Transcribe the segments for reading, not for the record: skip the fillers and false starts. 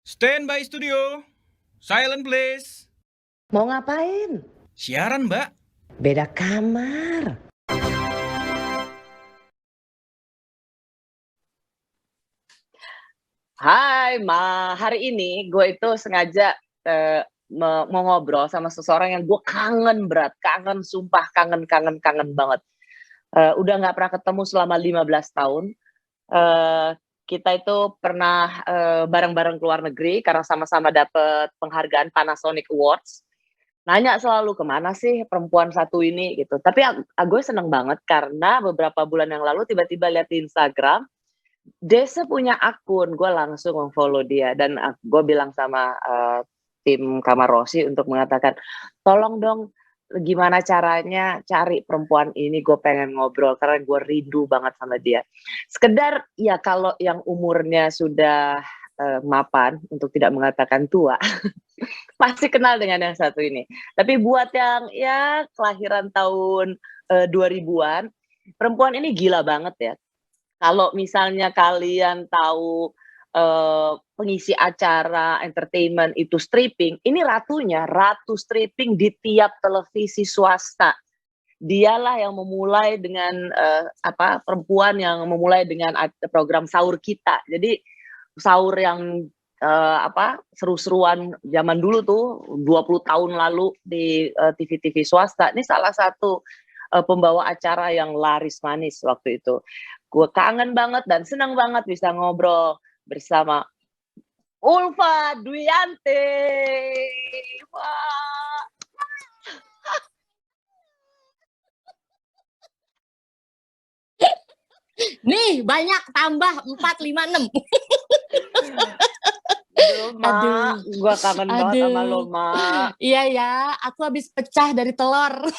Stand by studio. Silent please. Mau ngapain? Siaran, Mbak. Beda kamar. Hai Ma, hari ini gue itu sengaja mau ngobrol sama seseorang yang gue kangen berat, kangen sumpah, kangen banget. Udah nggak pernah ketemu selama 15 tahun. Eh, Kita itu pernah bareng-bareng ke luar negeri karena sama-sama dapet penghargaan Panasonic Awards. Nanya selalu kemana sih perempuan satu ini gitu. Tapi gue seneng banget karena beberapa bulan yang lalu tiba-tiba lihat di Instagram Desa punya akun, gue langsung meng-follow dia dan gue bilang sama tim Kamar Rosi untuk mengatakan, tolong dong gimana caranya cari perempuan ini, gue pengen ngobrol karena gue rindu banget sama dia. Sekedar ya kalau yang umurnya sudah mapan, untuk tidak mengatakan tua, pasti kenal dengan yang satu ini. Tapi buat yang ya kelahiran tahun 2000-an, perempuan ini gila banget ya. Kalau misalnya kalian tahu, pengisi acara entertainment itu stripping, ini ratunya, ratu stripping di tiap televisi swasta. Dialah yang memulai dengan, perempuan yang memulai dengan program sahur kita. Jadi sahur yang, seru-seruan zaman dulu tuh 20 tahun lalu di, TV-TV swasta, ini salah satu, pembawa acara yang laris manis waktu itu. Gue kangen banget dan senang banget bisa ngobrol bersama Ulfa Dwiyanti. Wah. Nih banyak tambah 4, 5, 6. Aduh, Ma, gue kangen banget sama lo, Ma. Iya ya, aku habis pecah dari telur.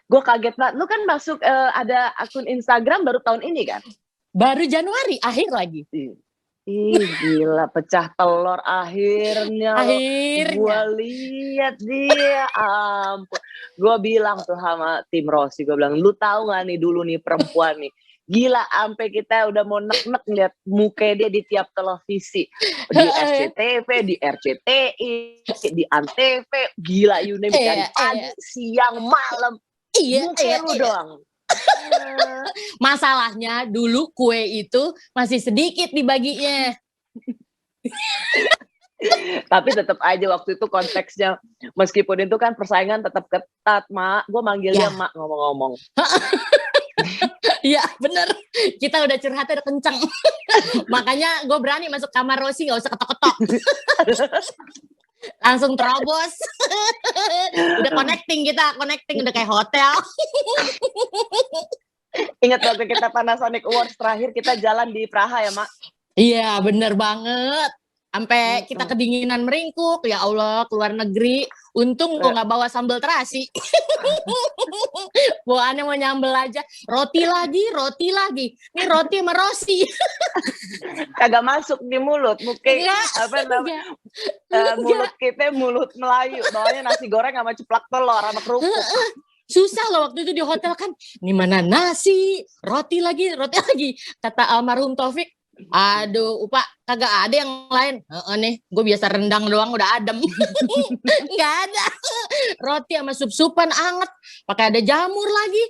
Gue kaget banget. Lu kan masuk ada akun Instagram baru tahun ini kan? Baru Januari akhir lagi. Ih gila, pecah telur akhirnya. Gue Akhirnya. lihat dia, ampun. Gue bilang tuh sama tim Rosi, gue bilang, lu tahu gak nih dulu nih perempuan nih, gila sampai kita udah mau nek-nek lihat muka dia di tiap televisi, di SCTV, di RCTI, di Antv, gila you name it, dari pagi, siang, malam, muka lu doang. Masalahnya dulu kue itu masih sedikit dibaginya. Tapi tetap aja waktu itu konteksnya, meskipun itu kan persaingan tetap ketat, Mak. Gue manggilnya Mak ngomong-ngomong. Iya bener, kita udah curhat udah kenceng. Makanya gue berani masuk kamar Rosi, gak usah ketok-ketok. Langsung terobos. Udah connecting udah kayak hotel. Ingat waktu kita Panasonic Awards terakhir kita jalan di Praha ya, Mak? Iya bener banget. Sampai kita kedinginan meringkuk, ya Allah, keluar negeri. Untung gue gak bawa sambal terasi. Bawaannya mau nyambel aja. Roti lagi. Ini roti sama Rosi. Kagak masuk di mulut. Mungkin mulut kita mulut Melayu. Bawahnya nasi goreng sama ceplak telur sama kerupuk. Susah loh waktu itu di hotel kan. Ini mana nasi, roti lagi. Kata almarhum Taufik, aduh, Upa, kagak ada yang lain. Nih, gue biasa rendang doang udah adem. Nggak ada. Roti sama sup-supan anget, pakai ada jamur lagi.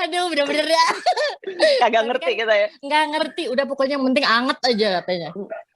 Aduh, bener-bener ya. Kagak ngerti kita ya. Nggak ngerti, udah pokoknya yang penting anget aja katanya.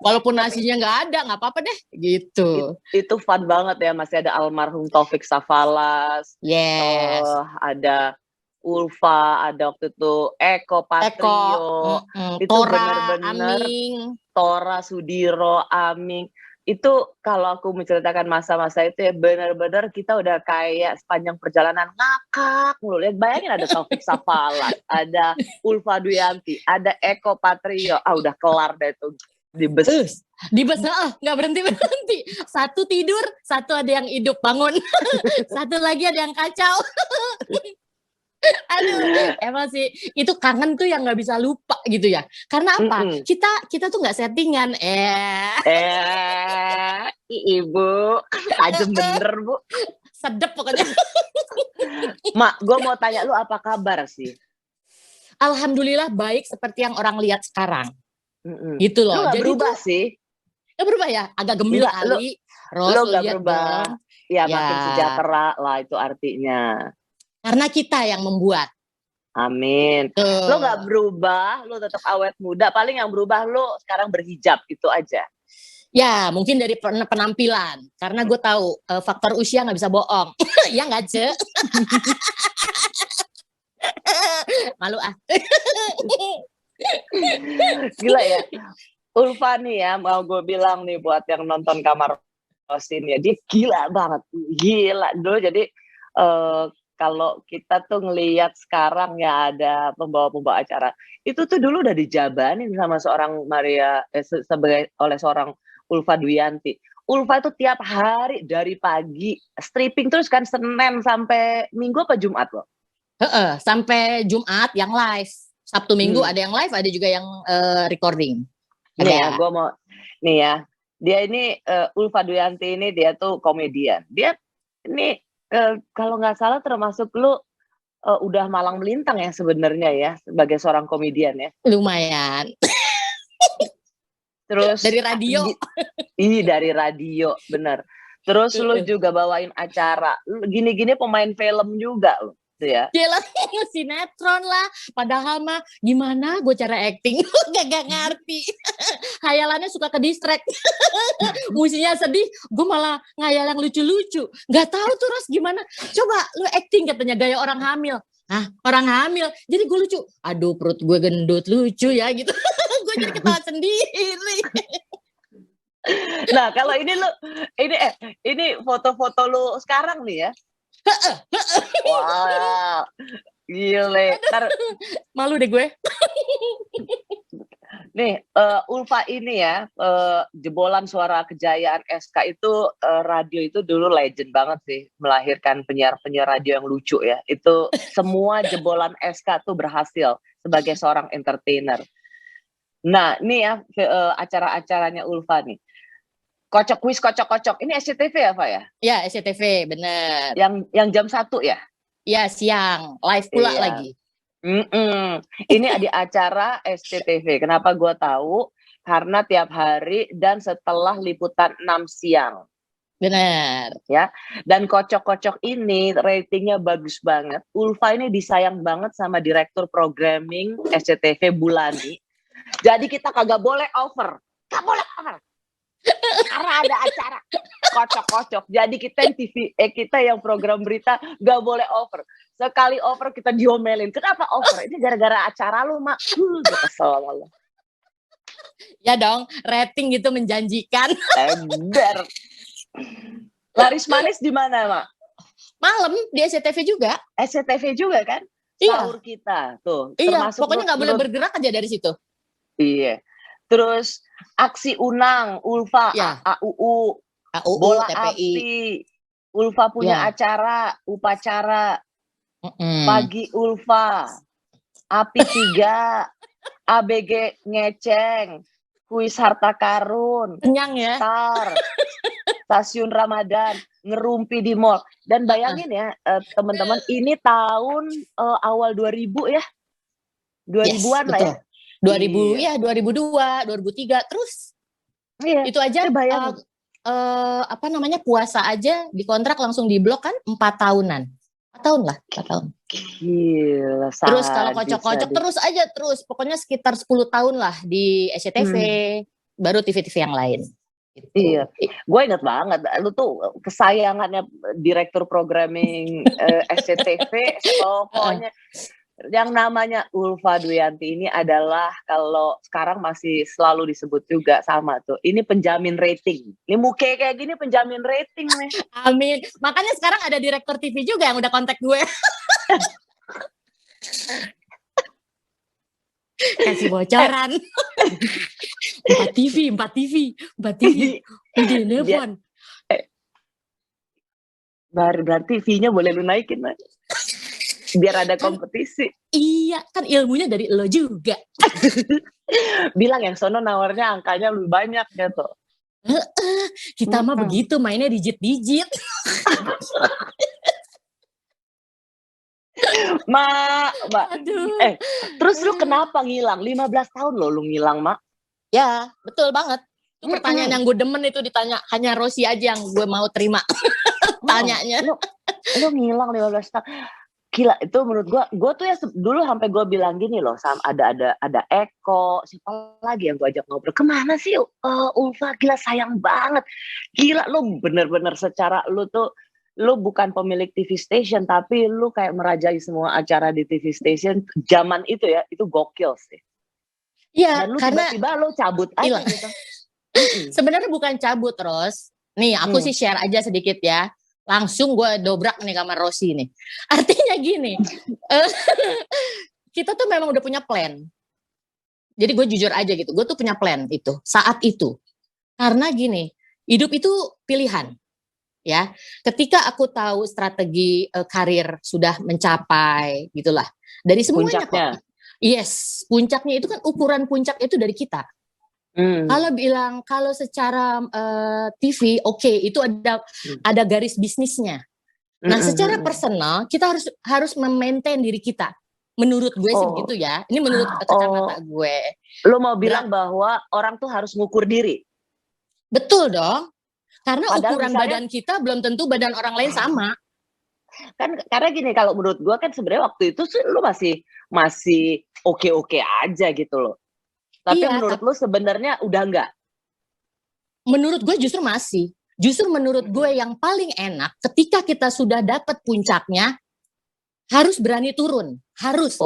Walaupun nasinya nggak ada, nggak apa-apa deh. Gitu. Itu fun banget ya, masih ada almarhum Taufik Safalas. Yes. Ada Ulfa, ada waktu itu Eko Patrio, itu Tora, bener-bener Aming, Tora Sudiro, Aming. Itu kalau aku menceritakan masa-masa itu ya bener-bener kita udah kayak sepanjang perjalanan ngakak mulu. Bayangin ada Taufik Safalas, ada Ulfa Dwiyanti, ada Eko Patrio. Udah kelar deh itu di bus. Di bus nggak berhenti. Satu tidur, satu ada yang hidup bangun, satu lagi ada yang kacau. Aduh, emang sih itu kangen tuh yang nggak bisa lupa gitu ya. Karena apa? Kita tuh nggak settingan. Ibu, ajem bener Bu. Sedep pokoknya. Mak, gue mau tanya lu apa kabar sih? Alhamdulillah baik seperti yang orang lihat sekarang. Gitu Lu loh. nggak Jadi berubah tuh sih. nggak berubah ya, agak gembil Enggak, lu kali. Ros, lu lu nggak lihat berubah. dong. Ya, Ya, makin sejahtera lah itu artinya. karena kita yang membuat. Amin. Lu nggak Tuh. berubah, lu tetap awet muda. Paling yang berubah lu sekarang berhijab itu aja. Ya, mungkin dari penampilan. Karena gue tahu faktor usia nggak bisa bohong. Ya nggak, Ce? Malu ah. Gila ya. Ulfa nih ya, mau gue bilang nih buat yang nonton Kamar Rosin ya, dia gila banget. Gila dulu. Jadi kalau kita tuh ngelihat sekarang ya ada pembawa-pembawa acara, itu tuh dulu udah dijabanin sama seorang sebagai oleh seorang Ulfa Dwiyanti. Ulfa itu tiap hari dari pagi stripping terus kan, Senin sampai Minggu apa Jumat loh. Sampai Jumat yang live. Sabtu Minggu ada yang live, ada juga yang recording. Nih ya, Ada. gue mau nih ya. Dia ini Ulfa Dwiyanti ini dia tuh komedian. Dia ini kalau nggak salah termasuk lu udah malang melintang ya sebenarnya ya sebagai seorang komedian ya. Lumayan. Terus Dari radio. Ini dari radio, bener. Terus lu juga bawain acara. Lu gini-gini pemain film juga lu, tuh ya. Gila, sinetron lah. Padahal mah gimana gue cara acting. Gak ngerti. Hayalannya suka ke distract. Musinya sedih, gue malah ngayal yang lucu-lucu. Gak tahu tuh Ros gimana. Coba lu acting katanya gaya orang hamil. Hah, orang hamil. Jadi gue lucu. Aduh, perut gue gendut lucu ya gitu. Gue jadi ketawa sendiri. Nah, kalau ini lu ini foto-foto lu sekarang nih ya. Wah, gile. Malu deh gue. Nih, Ulfa ini ya, jebolan Suara Kejayaan SK itu, radio itu dulu legend banget sih, melahirkan penyiar-penyiar radio yang lucu ya. Itu semua jebolan SK tuh berhasil sebagai seorang entertainer. Nah, ini ya acara-acaranya Ulfa nih. Kocok Kuis, Kocok-Kocok. Ini SCTV ya, Pak ya? Ya, SCTV, bener. Yang jam 1 ya? Ya, siang. Live pula Iya. lagi. Ini di acara SCTV. Kenapa gue tahu? Karena tiap hari dan setelah liputan 6 siang. Bener. Ya. Dan Kocok-Kocok ini ratingnya bagus banget. Ulfa ini disayang banget sama direktur programming SCTV Bulani. Jadi kita kagak boleh over. Gak boleh over. Karena ada acara Kocok-Kocok. Jadi kita yang kita yang program berita gak boleh over. Sekali over kita diomelin. Kenapa over? Ini gara-gara acara lu, Mak. Gue kesel sama lu. Ya dong, rating gitu menjanjikan. Ember. Laris manis di mana, Mak? Malam di SCTV juga. SCTV juga kan? Iya. Sahur kita tuh. Iya, pokoknya nggak boleh bergerak aja dari situ. Iya. Terus aksi Unang, Ulfa, Ya. AUU, AUU, bola TPI. api. Ulfa punya Ya. acara, upacara. Pagi Ulfa, Api 3, ABG Ngeceng, Kuis Harta Karun, Kenyang ya. Star, Stasiun Ramadan, Ngerumpi di mall. Dan bayangin ya teman-teman, ini tahun awal 2000 ya. 2000-an lah ya. 2000 ya, 2002, 2003 terus. Iya. Itu aja bayangin. apa namanya? Puasa aja dikontrak langsung diblok kan 4 tahunan. 4 tahun lah, 4 tahun. Gila, Terus kalau Kocok-Kocok terus aja terus. Pokoknya sekitar 10 tahun lah di SCTV, baru TV-TV yang lain. Gitu. Iya, gue inget banget, lu tuh kesayangannya direktur programming SCTV, pokoknya yang namanya Ulfa Dwiyanti ini adalah kalau sekarang masih selalu disebut juga sama tuh, ini penjamin rating. Ini muka kayak gini penjamin rating nih. Amin. Makanya sekarang ada direktur TV juga yang udah kontak gue. Kasih bocoran. 4 TV. Udah nelfon. Berarti fee-nya boleh lu naikin, Mas. Biar ada kompetisi. Iya, kan ilmunya dari lo juga. Bilang yang sono nawarnya angkanya lebih banyak gitu. Kita mah begitu mainnya digit-digit. Mak. Aduh. Terus lu kenapa ngilang? 15 tahun lo lu ngilang, Mak. Ya, betul banget. Itu pertanyaan yang gue demen itu ditanya. Hanya Rossi aja yang gue mau terima tanyanya. Lu ngilang 15 tahun. Gila, itu menurut gue tuh ya dulu sampai gue bilang gini loh, ada Eko, siapa lagi yang gue ajak ngobrol, kemana sih Ulfa, gila sayang banget, gila lu bener-bener secara lu tuh, lu bukan pemilik TV station, tapi lu kayak merajai semua acara di TV station, zaman itu ya, itu gokil sih. Iya, Dan lu karena tiba-tiba lu cabut aja hilang. gitu. Sebenarnya bukan cabut, Ros. Nih, aku sih share aja sedikit ya. Langsung gue dobrak nih kamar Rossi nih. Artinya gini, kita tuh memang udah punya plan. Jadi gue jujur aja gitu, gue tuh punya plan itu, saat itu. Karena gini, hidup itu pilihan. Ya, ketika aku tahu strategi karir sudah mencapai, gitulah. Dari semuanya Puncaknya. kok. Yes, puncaknya itu kan ukuran puncak itu dari kita. Kalau bilang kalau secara TV oke, itu ada garis bisnisnya. Nah, secara personal kita harus memaintain diri kita. Menurut gue sih begitu ya. Ini menurut kacamata gue. Lu mau bilang bahwa orang tuh harus ngukur diri. Betul dong. Karena Padahal ukuran misalnya, badan kita belum tentu badan orang lain sama. Kan karena gini, kalau menurut gue kan sebenarnya waktu itu sih lu masih oke-oke aja gitu loh. Tapi Iya, menurut lu sebenarnya udah enggak? Menurut gue justru masih. Justru menurut gue yang paling enak ketika kita sudah dapat puncaknya harus berani turun, harus.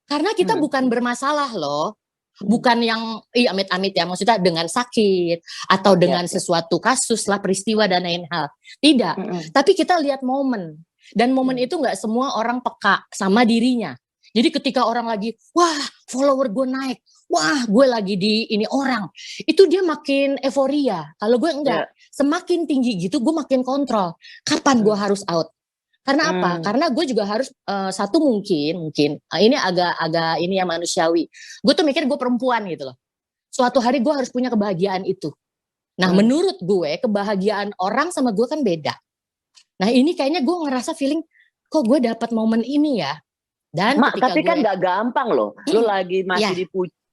Karena kita bukan bermasalah loh. Bukan yang amit-amit ya, maksudnya dengan sakit atau dengan sesuatu kasus lah, peristiwa dan lain hal. Tidak, tapi kita lihat momen. Dan momen itu nggak semua orang peka sama dirinya. Jadi ketika orang lagi, wah follower gue naik, wah gue lagi di ini orang, itu dia makin euforia. Kalau gue enggak, semakin tinggi gitu gue makin kontrol. Kapan gue harus out? Karena apa? Karena gue juga harus satu mungkin ini agak ini ya manusiawi. Gue tuh mikir gue perempuan gitu loh. Suatu hari gue harus punya kebahagiaan itu. Nah, menurut gue kebahagiaan orang sama gue kan beda. Nah, ini kayaknya gue ngerasa feeling kok gue dapat momen ini ya. Dan tapi kan gak gampang loh. Lu lagi masih di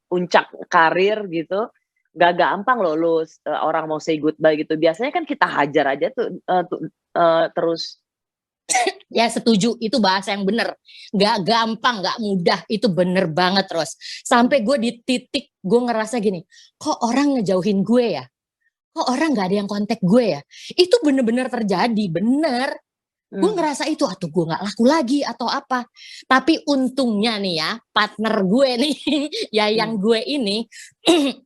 puncak karir gitu. Gak gampang loh lu orang mau say goodbye gitu. Biasanya kan kita hajar aja tuh terus. Ya setuju, itu bahasa yang bener. Gak gampang, gak mudah, itu bener banget Ros. Sampai gue di titik gue ngerasa gini, kok orang ngejauhin gue ya? Kok orang gak ada yang kontak gue ya? Itu bener-bener terjadi, bener. Gue ngerasa itu, atau gue gak laku lagi atau apa. Tapi untungnya nih ya, partner gue nih, ya yang gue ini,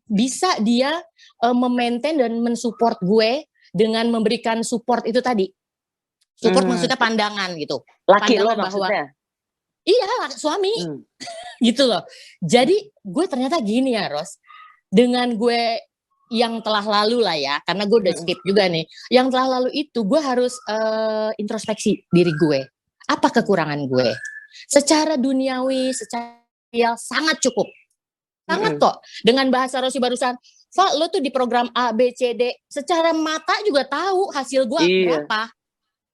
bisa dia memaintain dan mensupport gue dengan memberikan support itu tadi. Support maksudnya pandangan gitu. Laki pandangan lo maksudnya? Iya, suami. Gitu loh. Jadi gue ternyata gini ya Ros. Dengan gue yang telah lalu lah ya. Karena gue udah skip juga nih. Yang telah lalu itu gue harus introspeksi diri gue. Apa kekurangan gue? Secara duniawi, secara sangat cukup. Sangat kok. Dengan bahasa Rossi barusan. Fa, lo tuh di program A, B, C, D. Secara mata juga tahu hasil gue berapa.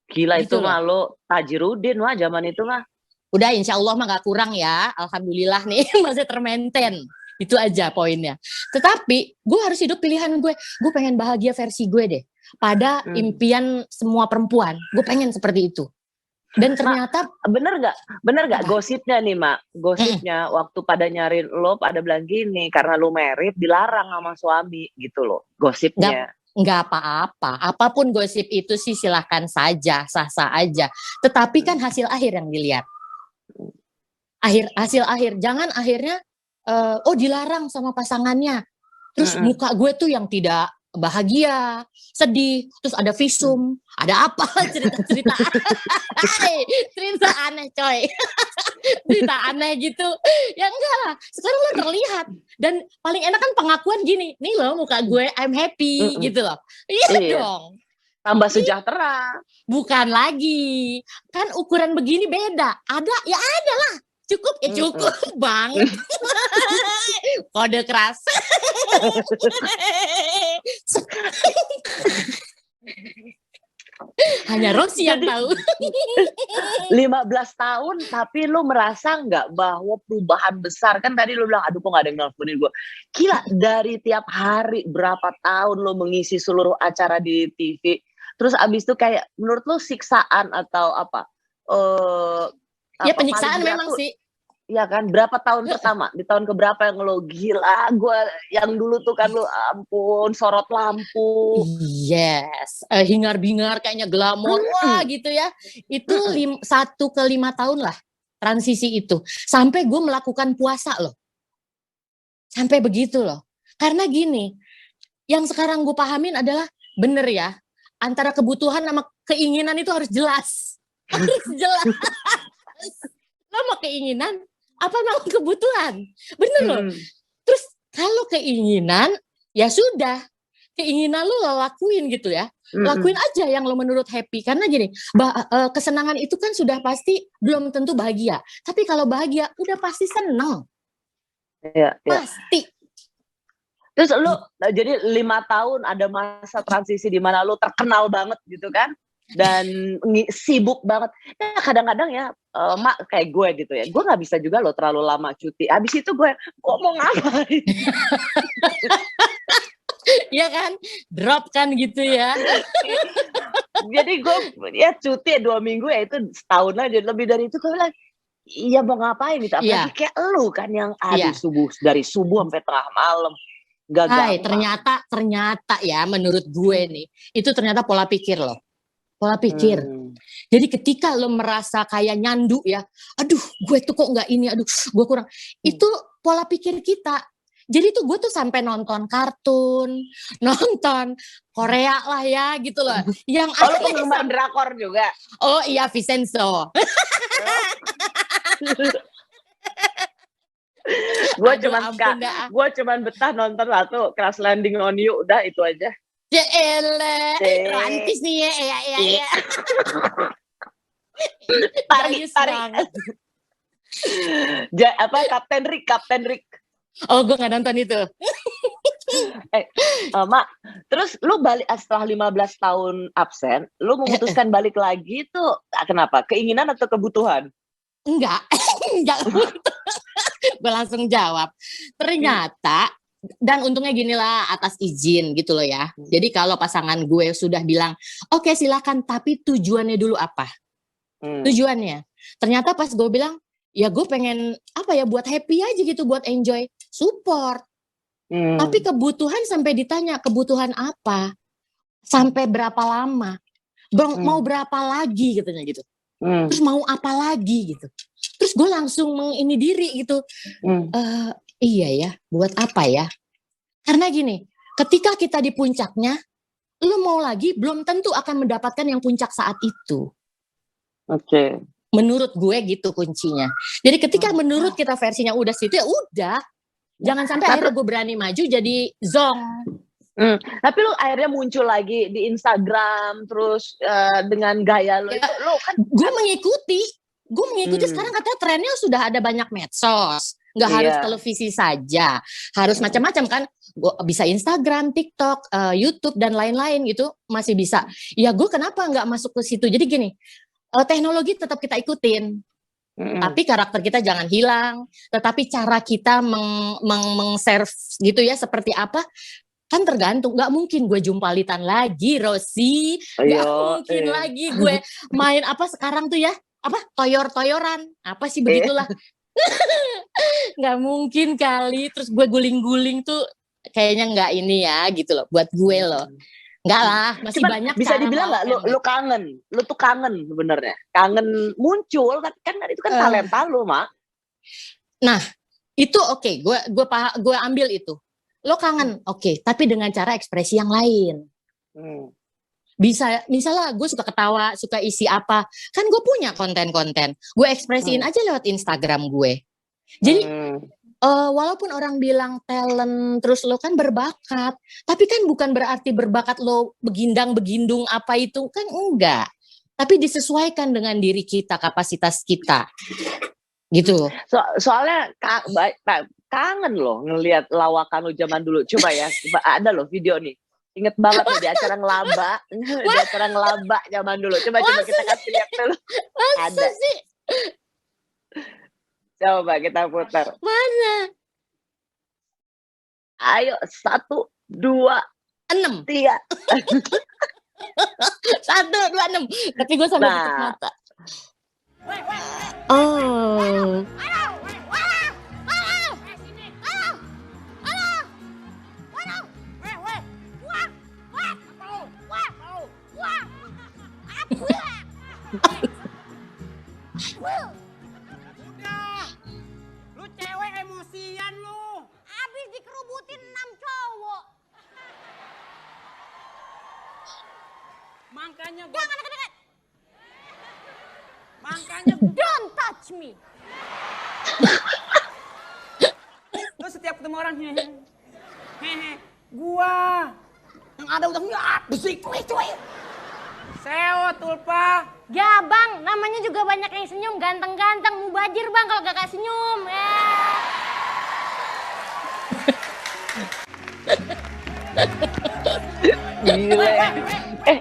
Gila gitu itu mah lo Tajirudin wah zaman itu mah. Udah insya Allah mah gak kurang ya. Alhamdulillah nih masih termaintain. Itu aja poinnya. Tetapi gue harus hidup pilihan gue. Gue pengen bahagia versi gue deh. Pada impian semua perempuan. Gue pengen seperti itu. Dan ternyata bener gak gosipnya nih Mak? Gosipnya waktu pada nyariin lo pada bilang gini, karena lo married dilarang sama suami gitu loh. Gosipnya. Nggak apa-apa, apapun gosip itu sih silahkan saja, sah-sah aja. Tetapi kan hasil akhir yang dilihat. Hasil akhir, jangan akhirnya dilarang sama pasangannya. Terus muka gue tuh yang tidak bahagia, sedih, terus ada visum, ada apa cerita-cerita cerita aneh coy. Cerita aneh gitu. Ya enggak lah, sekarang lo terlihat. Dan paling enak kan pengakuan gini, nih loh muka gue, I'm happy gitu loh. Iya dong. Tambah sejahtera. Bukan lagi. Kan ukuran begini beda. Ada, ya ada lah. Cukup ya cukup banget. Kode keras. Hanya Rosi yang Jadi tahu. 15 tahun tapi lu merasa nggak bahwa perubahan besar? Kan tadi lu bilang, aduh kok nggak ada yang nelfonin gue. Gila, dari tiap hari berapa tahun lu mengisi seluruh acara di TV. Terus abis itu kayak menurut lu siksaan atau apa? Eh Ya apa paling penyiksaan berat memang tuh? sih. Ya kan, berapa tahun pertama? Di tahun keberapa yang lo gila? Gue yang dulu tuh kan lu ampun sorot lampu. Yes, hingar-bingar kayaknya glamor, wah gitu ya. Itu 1 ke 5 tahun lah transisi itu. Sampai gue melakukan puasa loh. Sampai begitu loh. Karena gini, yang sekarang gue pahamin adalah bener ya, antara kebutuhan sama keinginan itu harus jelas. Harus jelas. Lo mau keinginan, apa mau kebutuhan? Bener loh. Terus kalau keinginan, ya sudah. Keinginan lo lakuin gitu ya. Lakuin aja yang lo menurut happy. Karena gini, kesenangan itu kan sudah pasti belum tentu bahagia. Tapi kalau bahagia, udah pasti seneng. Iya, iya. Pasti. Terus lu jadi 5 tahun ada masa transisi di mana lu terkenal banget gitu kan, dan sibuk banget. Ya kadang-kadang ya, mak kayak gue gitu ya, gue nggak bisa juga loh terlalu lama cuti. Abis itu gue mau ngapain? Iya kan? Drop kan gitu ya. Jadi gue ya cuti 2 minggu ya itu setahun aja. Lebih dari itu gue bilang, iya mau ngapain gitu. Iya. Apalagi kayak lu kan yang Iya. dari subuh sampai tengah malam. Gak Hai, gampang. ternyata ya menurut gue nih, itu ternyata pola pikir loh. Pola pikir. Jadi ketika lo merasa kayak nyandu ya, aduh gue tuh kok nggak ini, aduh gue kurang. Itu pola pikir kita. Jadi tuh gue tuh sampai nonton kartun, nonton Korea lah ya gitu loh. Yang Oh lu penggemar drakor juga? Oh iya Vincenzo. Gue cuman betah nonton satu Crash Landing on You, udah itu aja. Ya elah, romantis nih ya, iya. Tarik. Kapten Rick. Oh gue gak nonton itu. Mak, terus lu balik setelah 15 tahun absen, lu memutuskan balik lagi tuh kenapa? Keinginan atau kebutuhan? Enggak. Gue langsung jawab. Ternyata, dan untungnya gini lah, atas izin gitu loh ya. Jadi kalau pasangan gue sudah bilang, oke silakan, tapi tujuannya dulu apa? Tujuannya. Ternyata pas gue bilang, ya gue pengen apa ya, buat happy aja gitu, buat enjoy, support. Tapi kebutuhan sampai ditanya, kebutuhan apa? Sampai berapa lama? Mau berapa lagi katanya gitu. Terus mau apa lagi gitu. Terus gue langsung mengini diri gitu. Iya ya, buat apa ya? Karena gini, ketika kita di puncaknya, lo mau lagi belum tentu akan mendapatkan yang puncak saat itu. Oke. Menurut gue gitu kuncinya. Jadi ketika menurut kita versinya udah situ ya udah. Jangan sampai akhirnya gue berani maju jadi zong. Tapi lu akhirnya muncul lagi di Instagram terus dengan gaya lu Ya, itu lu kan gue mengikuti sekarang katanya trennya sudah ada banyak medsos. Nggak harus televisi saja. Harus macam-macam kan. Bisa Instagram, TikTok, YouTube dan lain-lain gitu masih bisa. Ya gue kenapa nggak masuk ke situ? Jadi gini, teknologi tetap kita ikutin. Tapi karakter kita jangan hilang. Tetapi cara kita meng-serve gitu ya seperti apa kan tergantung. Gak mungkin gue jumpalitan lagi Rosi. Gak mungkin lagi gue main apa sekarang tuh ya. Apa toyor-toyoran. Apa sih begitulah. Gak mungkin kali. Terus gue guling-guling tuh kayaknya gak ini ya gitu loh. Buat gue loh. Enggak lah, masih cuman banyak. bisa dibilang nggak lu kangen, lu tuh kangen sebenarnya, kangen muncul kan itu kan talenta lu Mak. Nah itu oke, gue ambil itu. Lo kangen, oke, tapi dengan cara ekspresi yang lain. Bisa, misalnya gue suka ketawa, suka isi apa, kan gue punya konten-konten, gue ekspresiin aja lewat Instagram gue. Jadi walaupun orang bilang talent, terus lo kan berbakat, tapi kan bukan berarti berbakat lo begindang-begindung apa itu, kan enggak. Tapi disesuaikan dengan diri kita, kapasitas kita. Gitu. Soalnya kangen loh ngelihat lawakan lo zaman dulu. Coba ya, ada loh video nih. Inget banget nih di acara ngelaba, di acara ngelaba zaman dulu. Coba kita kasih lihat dulu. Masa Ada. sih? Coba kita putar. Mana? Ayo 1, 2, 6. 3. 1, 2, 6. Tapi gue sambil tutup Nah. mata. Oh. Udah, lu cewek emosian lu. Abis dikerubutin 6 cowok. Makanya gua, Jangan deket-deket. makanya Don't touch me. lu setiap ketemu orang hehe, gua yang ada utangnya apa sih? Cuy. Sewa tulpa. Ya bang, namanya juga banyak yang senyum, ganteng-ganteng, mubajir bang kalau gak senyum. Gila.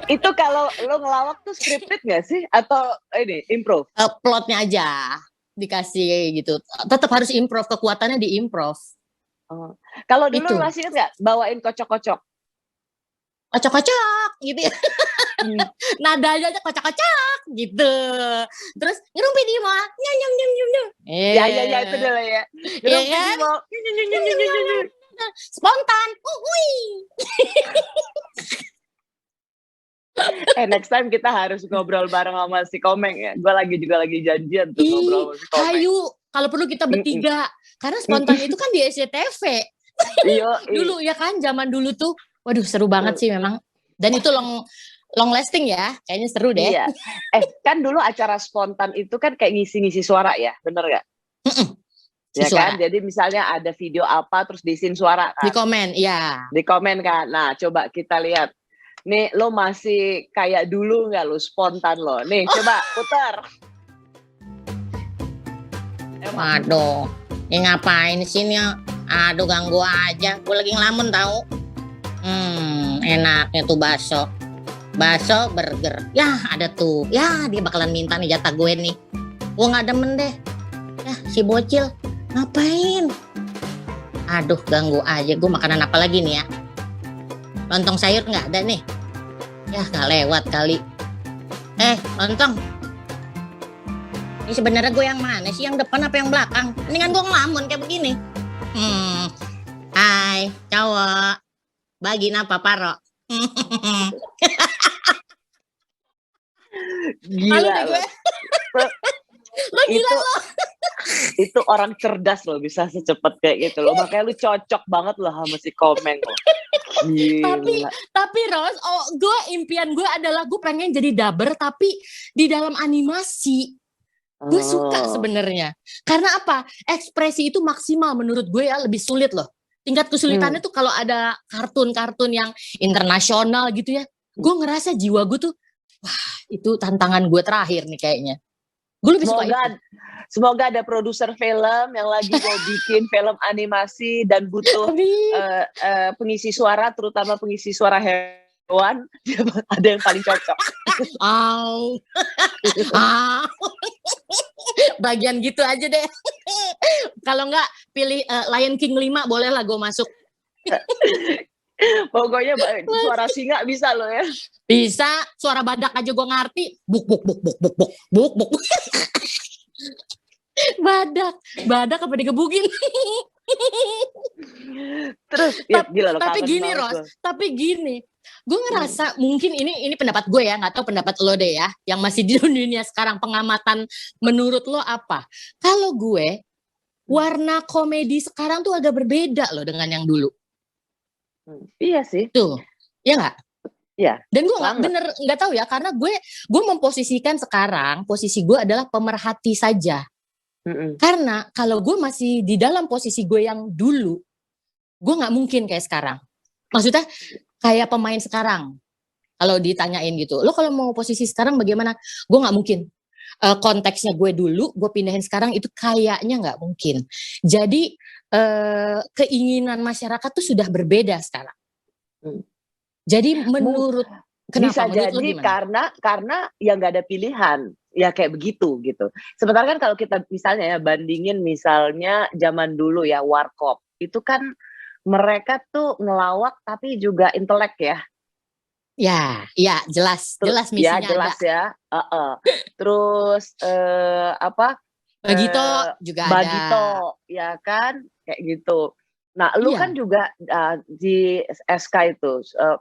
Itu kalau lo ngelawak tuh scripted gak sih? Atau ini improv? Plotnya aja dikasih gitu. Tetap harus improv, kekuatannya di improv. Oh. Kalau dulu Itu. lu masih inget gak bawain kocok-kocok? Kocok-kocok gitu ya. Nadanya aja kocok-kocok gitu. Terus ngerumpi di mall, nyam nyam nyam nyam nyam. Ya itu dulu ya. Iya kan? Spontan. Wih. Next time kita harus ngobrol bareng sama si Komeng ya. Gue juga lagi janjian tuh ngobrol sama si Komeng. Hayu, kalau perlu kita bertiga. Karena spontan itu kan di SCTV. Iya. Dulu ya kan, zaman dulu tuh. Waduh, seru banget sih memang. Dan itu long lasting ya. Kayaknya seru deh. Iya. Kan dulu acara spontan itu kan kayak ngisi-ngisi suara ya, bener gak? Ya Suara. kan, jadi misalnya ada video apa terus diisiin suara kan? Di komen, ya. Di komen kan. Nah, coba kita lihat. Nih, lo masih kayak dulu nggak lo spontan lo? Nih, coba putar. Waduh, ini ngapain sih nih? Aduh, ganggu aja. Gue lagi ngelamun tau. Enaknya tuh bakso. Bakso, burger. Ya, ada tuh. Ya, dia bakalan minta nih jatah gue nih. Gue nggak demen deh. Ya, si bocil. Ngapain? Aduh, ganggu aja. Gue makanan apa lagi nih ya? Lontong sayur nggak ada nih. Ya, nggak lewat kali. Lontong. Ini sebenarnya gue yang mana sih? Yang depan apa yang belakang? Mendingan gue ngelamun kayak begini. Hai, cowok. Bagiin apa, Paro? Gila Malu deh lo. gue. Lo gila Itu, lo. itu orang cerdas lo bisa secepat kayak gitu lo. Makanya lu cocok banget lo sama si Komeng lo. Gila. Tapi Ros, impian gue adalah gue pengen jadi dubber tapi di dalam animasi. Gue suka sebenarnya. Karena apa? Ekspresi itu maksimal menurut gue ya, lebih sulit loh. Tingkat kesulitannya tuh kalau ada kartun-kartun yang internasional gitu ya. Gue ngerasa jiwa gue tuh, wah itu tantangan gue terakhir nih kayaknya. Gue lebih suka itu. Semoga ada produser film yang lagi mau bikin film animasi dan butuh pengisi suara, terutama pengisi suara hewan. Ada yang paling cocok. Au. Bagian gitu aja deh. Kalau enggak pilih Lion King 5 boleh lah gue masuk. Pokoknya suara singa bisa lo ya. Bisa, suara badak aja gue ngerti. Buk buk buk buk buk buk buk buk. Badak apa digebukin. Terus ya, gila lo. Tapi gini Ros, gue ngerasa mungkin ini pendapat gue ya, nggak tahu pendapat lo deh ya, yang masih di dunia sekarang, pengamatan menurut lo apa? Kalau gue, warna komedi sekarang tuh agak berbeda loh dengan yang dulu. Iya sih. Tuh, ya nggak? Iya. Dan gue nggak tahu ya, karena gue memposisikan sekarang, posisi gue adalah pemerhati saja. Karena kalau gue masih di dalam posisi gue yang dulu, gue nggak mungkin kayak sekarang. Maksudnya kayak pemain sekarang. Kalau ditanyain gitu, lo kalau mau posisi sekarang bagaimana? Gue nggak mungkin. Konteksnya gue dulu, gue pindahin sekarang itu kayaknya nggak mungkin. Jadi keinginan masyarakat tuh sudah berbeda sekarang. Jadi menurut Bisa kenapa? Menurut lo jadi gimana? karena ya nggak ada pilihan, ya kayak begitu gitu. Sementara kan kalau kita misalnya ya bandingin misalnya zaman dulu ya Warkop, itu kan mereka tuh ngelawak tapi juga intelek ya. Ya, jelas Ya misinya jelas ada. ya, heeh. Terus, apa, Bagito eee, juga ada. Bagito, ya kan, kayak gitu. Nah, lu Iya, kan juga, di SK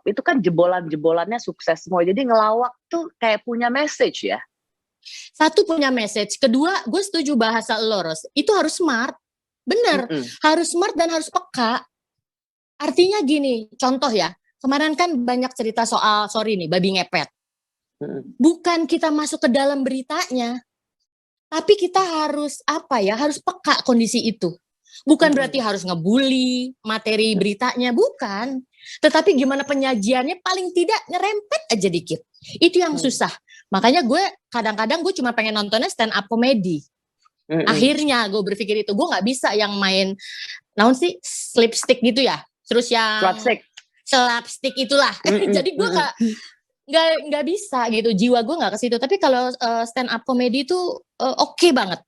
itu kan jebolan-jebolannya sukses semua, jadi ngelawak tuh kayak punya message ya? satu punya message, kedua gue setuju bahasa lo Ros, itu harus smart, bener, Mhm, harus smart dan harus peka. Artinya gini, contoh ya, kemarin kan banyak cerita soal, sorry nih, babi ngepet. mhm, Bukan kita masuk ke dalam beritanya, tapi kita harus apa ya, harus peka kondisi itu. Bukan berarti mhm, harus ngebully materi beritanya, bukan. Tetapi gimana penyajiannya paling tidak nyerempet aja dikit. Itu yang mhm, susah. Makanya gue kadang-kadang gue cuma pengen nontonnya stand up comedy. mhm, Akhirnya gue berpikir itu gue nggak bisa yang main naon sih slapstick gitu ya. Terus yang slapstick, slapstick itulah. mhm, Jadi gue mhm, nggak bisa gitu. Jiwa gue nggak ke situ. Tapi kalau stand up comedy itu oke banget.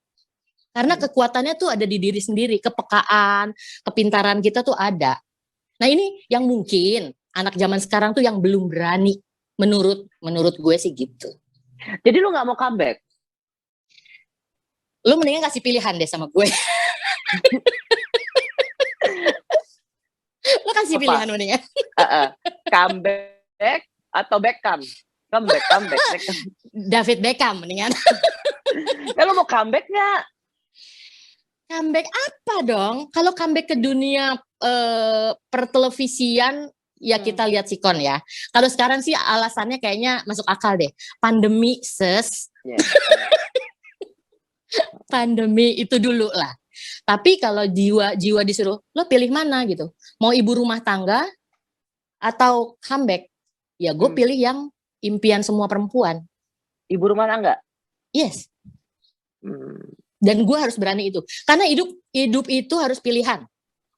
Karena kekuatannya tuh ada di diri sendiri, kepekaan, kepintaran kita tuh ada. Nah ini yang mungkin anak zaman sekarang tuh yang belum berani, menurut gue sih gitu. jadi lu nggak mau comeback? Lu mendingan kasih pilihan deh sama gue. Lu kasih Apa? pilihan mendingan. Heeh, comeback atau Beckham? Comeback, Beckham. David Beckham mendingan. Lu mau comeback nggak? Comeback apa dong? Kalau comeback ke dunia pertelevisian, ya kita lihat sikon ya. Kalau sekarang sih alasannya kayaknya masuk akal deh. Pandemi Ya. pandemi itu dulu lah. Tapi kalau jiwa disuruh, lo pilih mana gitu? Mau ibu rumah tangga atau comeback? Ya gue pilih yang impian semua perempuan. Ibu rumah tangga? Yes. Hmm. Dan gue harus berani itu. Karena hidup itu harus pilihan.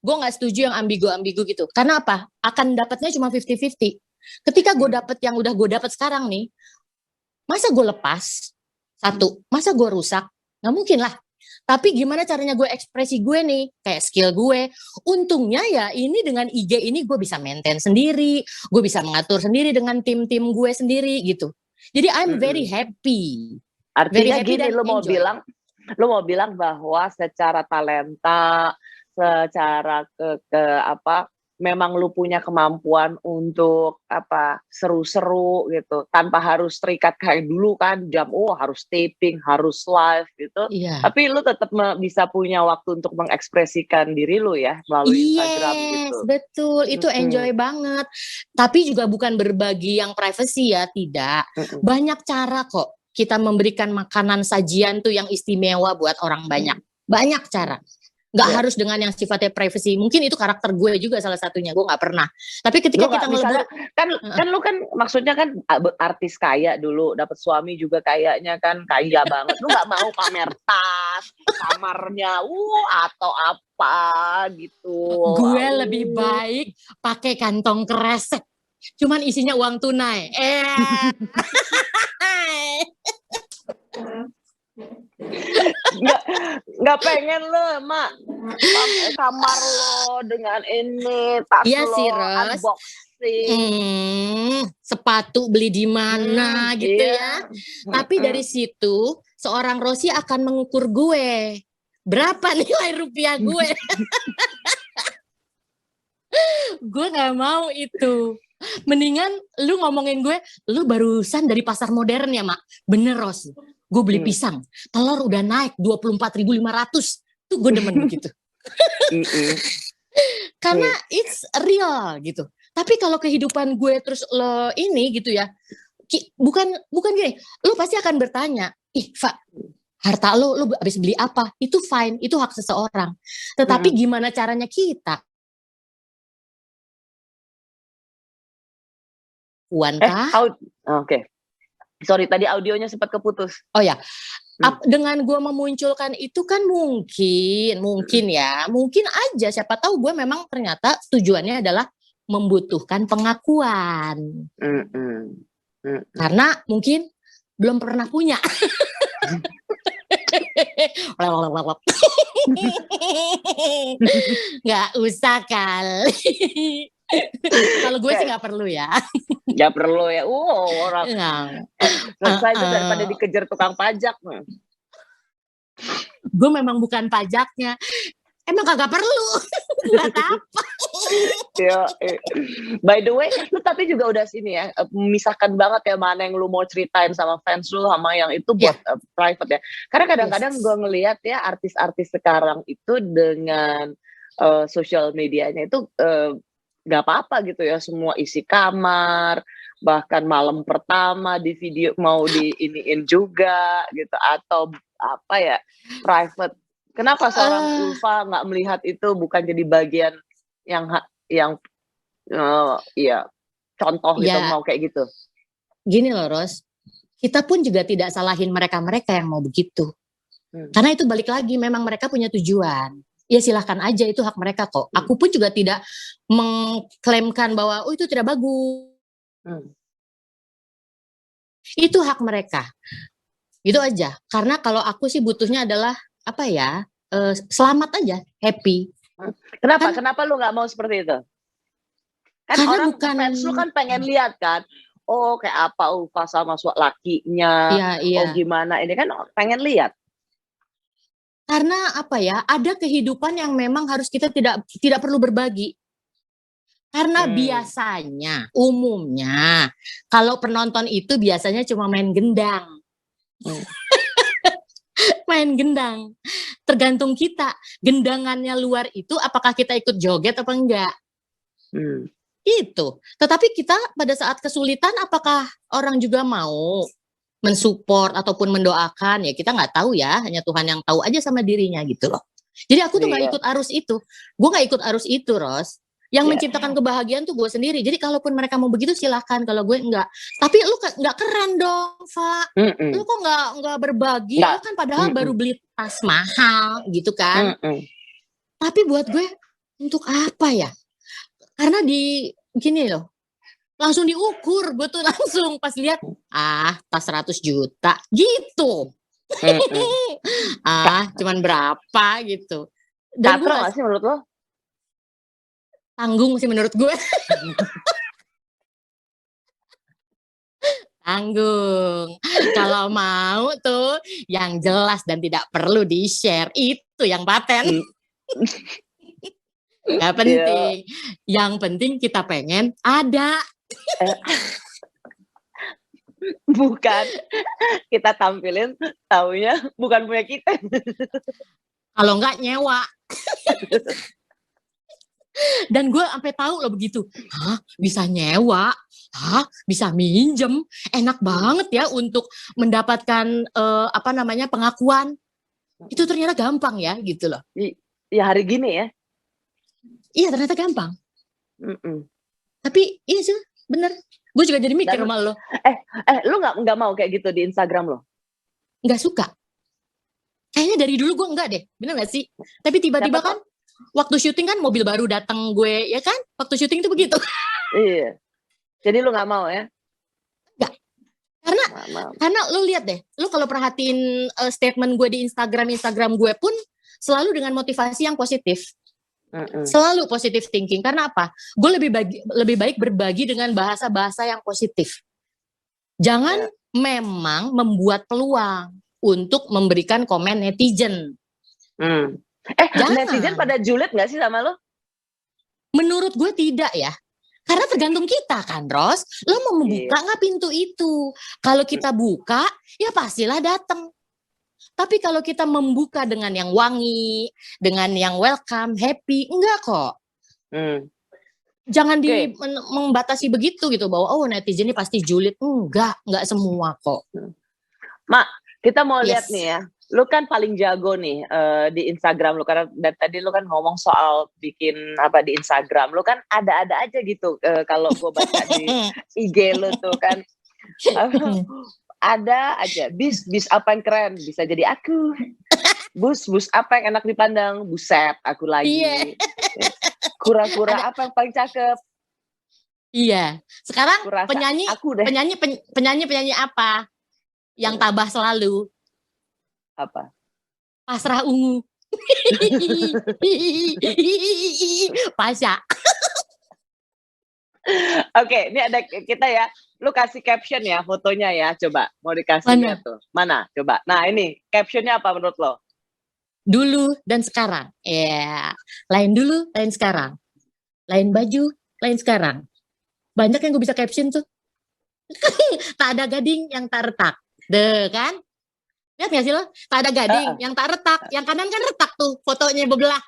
Gue nggak setuju yang ambigu-ambigu gitu. Karena apa? Akan dapatnya cuma 50-50. Ketika gue dapet yang udah gue dapet sekarang nih, masa gue lepas? Satu, masa gue rusak? Nggak mungkin lah. Tapi gimana caranya gue ekspresi gue nih, kayak skill gue. Untungnya ya ini dengan IG ini gue bisa maintain sendiri, gue bisa mengatur sendiri dengan tim-tim gue sendiri gitu. Jadi I'm very happy. Very Artinya happy gini, dan enjoy. lu mau bilang bahwa secara talenta, secara ke apa, memang lu punya kemampuan untuk apa, seru-seru gitu, tanpa harus terikat kayak dulu kan, harus taping, harus live gitu. Iya. Tapi lu tetap bisa punya waktu untuk mengekspresikan diri lu ya melalui Instagram Yes, gitu. betul. Itu Mm-mm. enjoy banget. Tapi juga bukan berbagi yang privacy ya, tidak. Mm-mm. Banyak cara kok kita memberikan makanan sajian tuh yang istimewa buat orang banyak. Banyak cara. Nggak Iya. harus dengan yang sifatnya privacy. Mungkin itu karakter gue juga salah satunya. Gue nggak pernah. Tapi ketika Lu nggak kita misalnya ngelebur, kan lu kan maksudnya kan artis kaya dulu, dapat suami juga kayaknya kan kaya banget. Lu nggak mau pamer tas, kamarnya, atau apa gitu. gue lebih baik pakai kantong kresek. Cuman isinya uang tunai. Nggak pengen lo, Mak. Kamar lo dengan ini, tas Iya lo sih, Ros. unboxing. Sepatu beli di mana gitu Iya. ya. Tapi dari situ seorang Rosi akan mengukur gue. Berapa nilai rupiah gue? Gue gak mau itu. Mendingan lu ngomongin gue, lu barusan dari pasar modern ya, Mak. Bener, Ros. Gue beli pisang. Telur udah naik 24.500. Tuh gue demen begitu. Karena it's real gitu. Tapi kalau kehidupan gue terus lo ini gitu ya, bukan gini, lo pasti akan bertanya, ih Fa, harta lo habis beli apa? Itu fine, itu hak seseorang. Tetapi gimana caranya kita? Puan kah? Oke. Sorry, tadi audionya sempat keputus. Oh ya, dengan gue memunculkan itu kan mungkin ya, mungkin aja siapa tahu gue memang ternyata tujuannya adalah membutuhkan pengakuan. Mm-mm. Karena mungkin belum pernah punya. Nggak usah kali. Kalau gue sih nggak perlu ya. Nggak perlu ya. Orang selesai itu daripada Uh-uh. dikejar tukang pajak. Gue memang bukan pajaknya. Emang kagak perlu. Buat apa? Ya, by the way, lu tapi juga udah sini ya, memisahkan banget ya mana yang lu mau ceritain sama fans lu sama yang itu buat private ya. Karena kadang-kadang Yes. gue ngelihat ya artis-artis sekarang itu dengan sosial medianya itu nggak apa-apa gitu ya, semua isi kamar, bahkan malam pertama di video mau di iniin juga gitu, atau apa ya, private. Kenapa seorang Ulfa nggak melihat itu bukan jadi bagian yang ya contoh gitu, Ya. mau kayak gitu? Gini loh Ros, kita pun juga tidak salahin mereka-mereka yang mau begitu. Karena itu balik lagi, memang mereka punya tujuan. Ya silahkan aja, itu hak mereka kok. Aku pun juga tidak mengklaimkan bahwa itu tidak bagus. Itu hak mereka. Itu aja. Karena kalau aku sih butuhnya adalah apa ya? Selamat aja, happy. Kenapa? Kenapa lu nggak mau seperti itu? Kan Karena orang bukan- fans lu kan pengen lihat kan, oh kayak apa Ulfa sama lakinya, Iya. oh gimana ini kan pengen lihat. Karena apa ya? Ada kehidupan yang memang harus kita tidak perlu berbagi. Karena biasanya, umumnya, kalau penonton itu biasanya cuma main gendang. Main gendang. Tergantung kita. Gendangannya luar itu apakah kita ikut joget apa enggak. Itu. Tetapi kita pada saat kesulitan apakah orang juga mau mensupport ataupun mendoakan, ya kita nggak tahu ya, hanya Tuhan yang tahu aja sama dirinya gitu loh. Jadi aku tuh nggak ikut arus itu. Gue nggak ikut arus itu, Ros. Yang menciptakan kebahagiaan tuh gue sendiri. Jadi kalaupun mereka mau begitu silahkan, kalau gue enggak. Tapi lu nggak keren dong, Fa. Lu kok nggak berbagi? Lu kan padahal baru beli tas mahal gitu kan. Tapi buat gue untuk apa ya? Karena gini loh. Langsung diukur, gue tuh langsung pas lihat, tas 100 juta gitu. Cuman berapa gitu. Dan gue nggak sih menurut lo? Tanggung sih menurut gue. Tanggung. Kalau mau tuh yang jelas dan tidak perlu di-share, itu yang paten. Gak penting. Yang penting kita pengen ada. Bukan kita tampilin, taunya bukan punya kita. Kalau enggak nyewa. Dan gue sampai tahu loh begitu. Bisa nyewa? Bisa minjem? Enak banget ya untuk mendapatkan pengakuan. Itu ternyata gampang ya gitu loh. Ya hari gini ya. Iya ternyata gampang. Tapi iya sih bener. Gue juga jadi mikir sama lo. Lo nggak mau kayak gitu di Instagram lo? Nggak suka. Kayaknya dari dulu gue enggak deh. Bener gak sih? Tapi tiba-tiba kan waktu syuting kan mobil baru datang gue, ya kan? Waktu syuting itu begitu. Iya. Jadi lu nggak mau ya? Enggak. Karena lu lihat deh, lu kalau perhatiin statement gue di Instagram gue pun selalu dengan motivasi yang positif. Selalu positive thinking. Karena apa? Gue lebih baik berbagi dengan bahasa-bahasa yang positif. Jangan memang membuat peluang untuk memberikan komen netizen. Netizen pada julid gak sih sama lo? Menurut gue tidak ya. Karena tergantung kita kan, Ros. Lo mau membuka nggak pintu itu? Kalau kita buka, ya pastilah datang. Tapi kalau kita membuka dengan yang wangi, dengan yang welcome, happy, enggak kok. Jangan membatasi begitu gitu, bahwa netizen ini pasti julid. Enggak semua kok. Mak, kita mau lihat nih ya. Lu kan paling jago nih di Instagram lu, karena dari tadi lu kan ngomong soal bikin apa di Instagram. Lu kan ada-ada aja gitu kalau gue baca di IG lu tuh kan. Ada aja bis apa yang keren bisa jadi aku. Bus apa yang enak dipandang, buset aku lagi. Kura-kura apa yang paling cakep, Iya. Sekarang Kurasa penyanyi aku deh. penyanyi apa yang tabah selalu? Apa? Pasrah ungu. Pasha. Oke, ini ada kita ya. Lu kasih caption ya, fotonya ya. Coba, mau dikasih Mana? lihat tuh. Mana? Coba. Nah, ini captionnya apa menurut lo? Dulu dan sekarang. Ya, lain dulu, lain sekarang. Lain baju, lain sekarang. Banyak yang gue bisa caption tuh. Tak ada gading yang tak retak. Deh kan? Lihat gak sih lo? Tak ada gading yang tak retak. Yang kanan kan retak tuh, fotonya bebelah.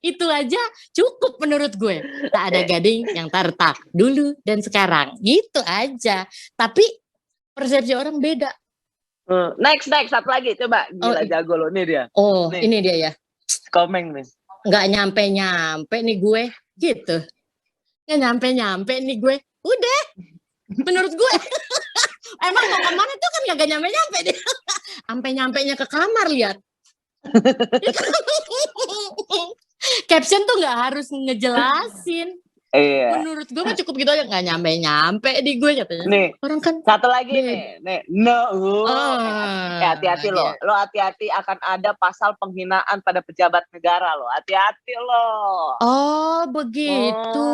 Itu aja cukup menurut gue. Tak ada gading yang tak retak. Dulu dan sekarang. Gitu aja. Tapi persepsi orang beda. Next, satu lagi. Coba, gila jago lo. Ini dia. Oh, Nih. ini dia ya. Komeng nih. Nggak nyampe nih gue. Gitu. Nggak nyampe nih gue. Udah. Menurut gue. Emang mau kemana tuh kan nggak nyampe dia. Sampai nyampenya ke kamar, lihat. Caption tuh nggak harus ngejelasin. Iya. Menurut gue mah cukup gitu aja, nggak nyampe di gue katanya. Nih, Orang kan satu lagi nih. No. Hati-hati lo. iya. Lo hati-hati akan ada pasal penghinaan pada pejabat negara lo. Hati-hati lo. Oh, begitu.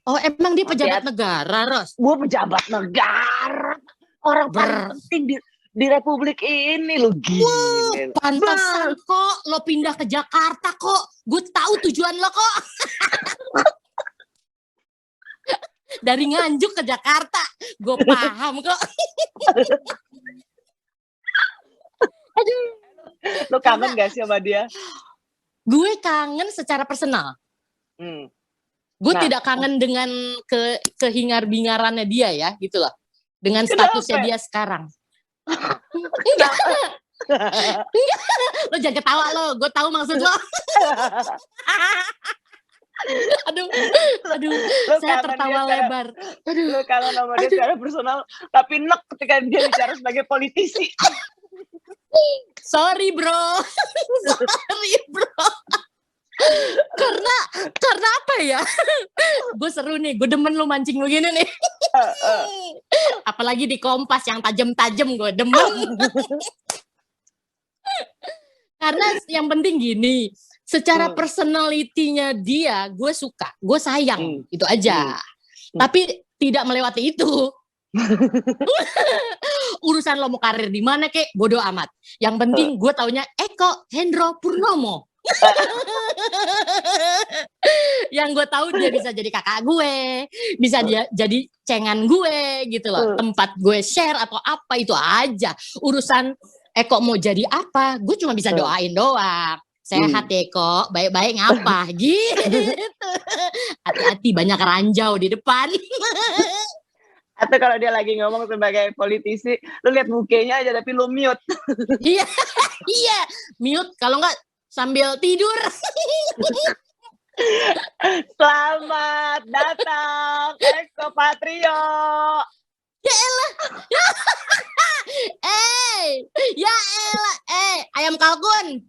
Oh, emang dia pejabat negara, Ros? Gue pejabat negara. Orang paling penting di Republik ini lo. Gini. Pantesan kok lo pindah ke Jakarta kok. Gue tahu tujuan lo kok. Dari Nganjuk ke Jakarta. Gue paham kok. Aduh. Lo kangen gak sih sama dia? Gue kangen secara personal. Gue tidak kangen dengan kehingar-bingarannya dia ya, gitu loh. Dengan statusnya dia sekarang. Enggak. Lo jangan ketawa lo, gue tahu maksud lo. Aduh, saya tertawa lebar. Lo kangen sama dia secara personal, tapi nek ketika dia bicara sebagai politisi. Sorry bro. Karena apa ya? Gue seru nih, gue demen lu mancing begini nih. Apalagi di Kompas yang tajem-tajem, gue demen. Karena yang penting gini, secara personalitinya dia, gue suka, gue sayang, itu aja. Tapi tidak melewati itu. Urusan lo mau karir di mana kek, bodo amat. Yang penting gue taunya Eko Hendro Purnomo. Yang gue tahu dia bisa jadi kakak gue, bisa dia jadi cengan gue gitu loh. Tempat gue share atau apa itu aja. Urusan Eko mau jadi apa, gue cuma bisa doain doang. Sehat Eko, baik-baik ngapa gitu. Hati-hati banyak ranjau di depan. Atau kalau dia lagi ngomong sebagai politisi, lu lihat mukanya aja tapi lu mute. Iya, mute kalau enggak sambil tidur. Selamat datang Eko Patrio. Ya elah. Ya elah. Ayam kalkun.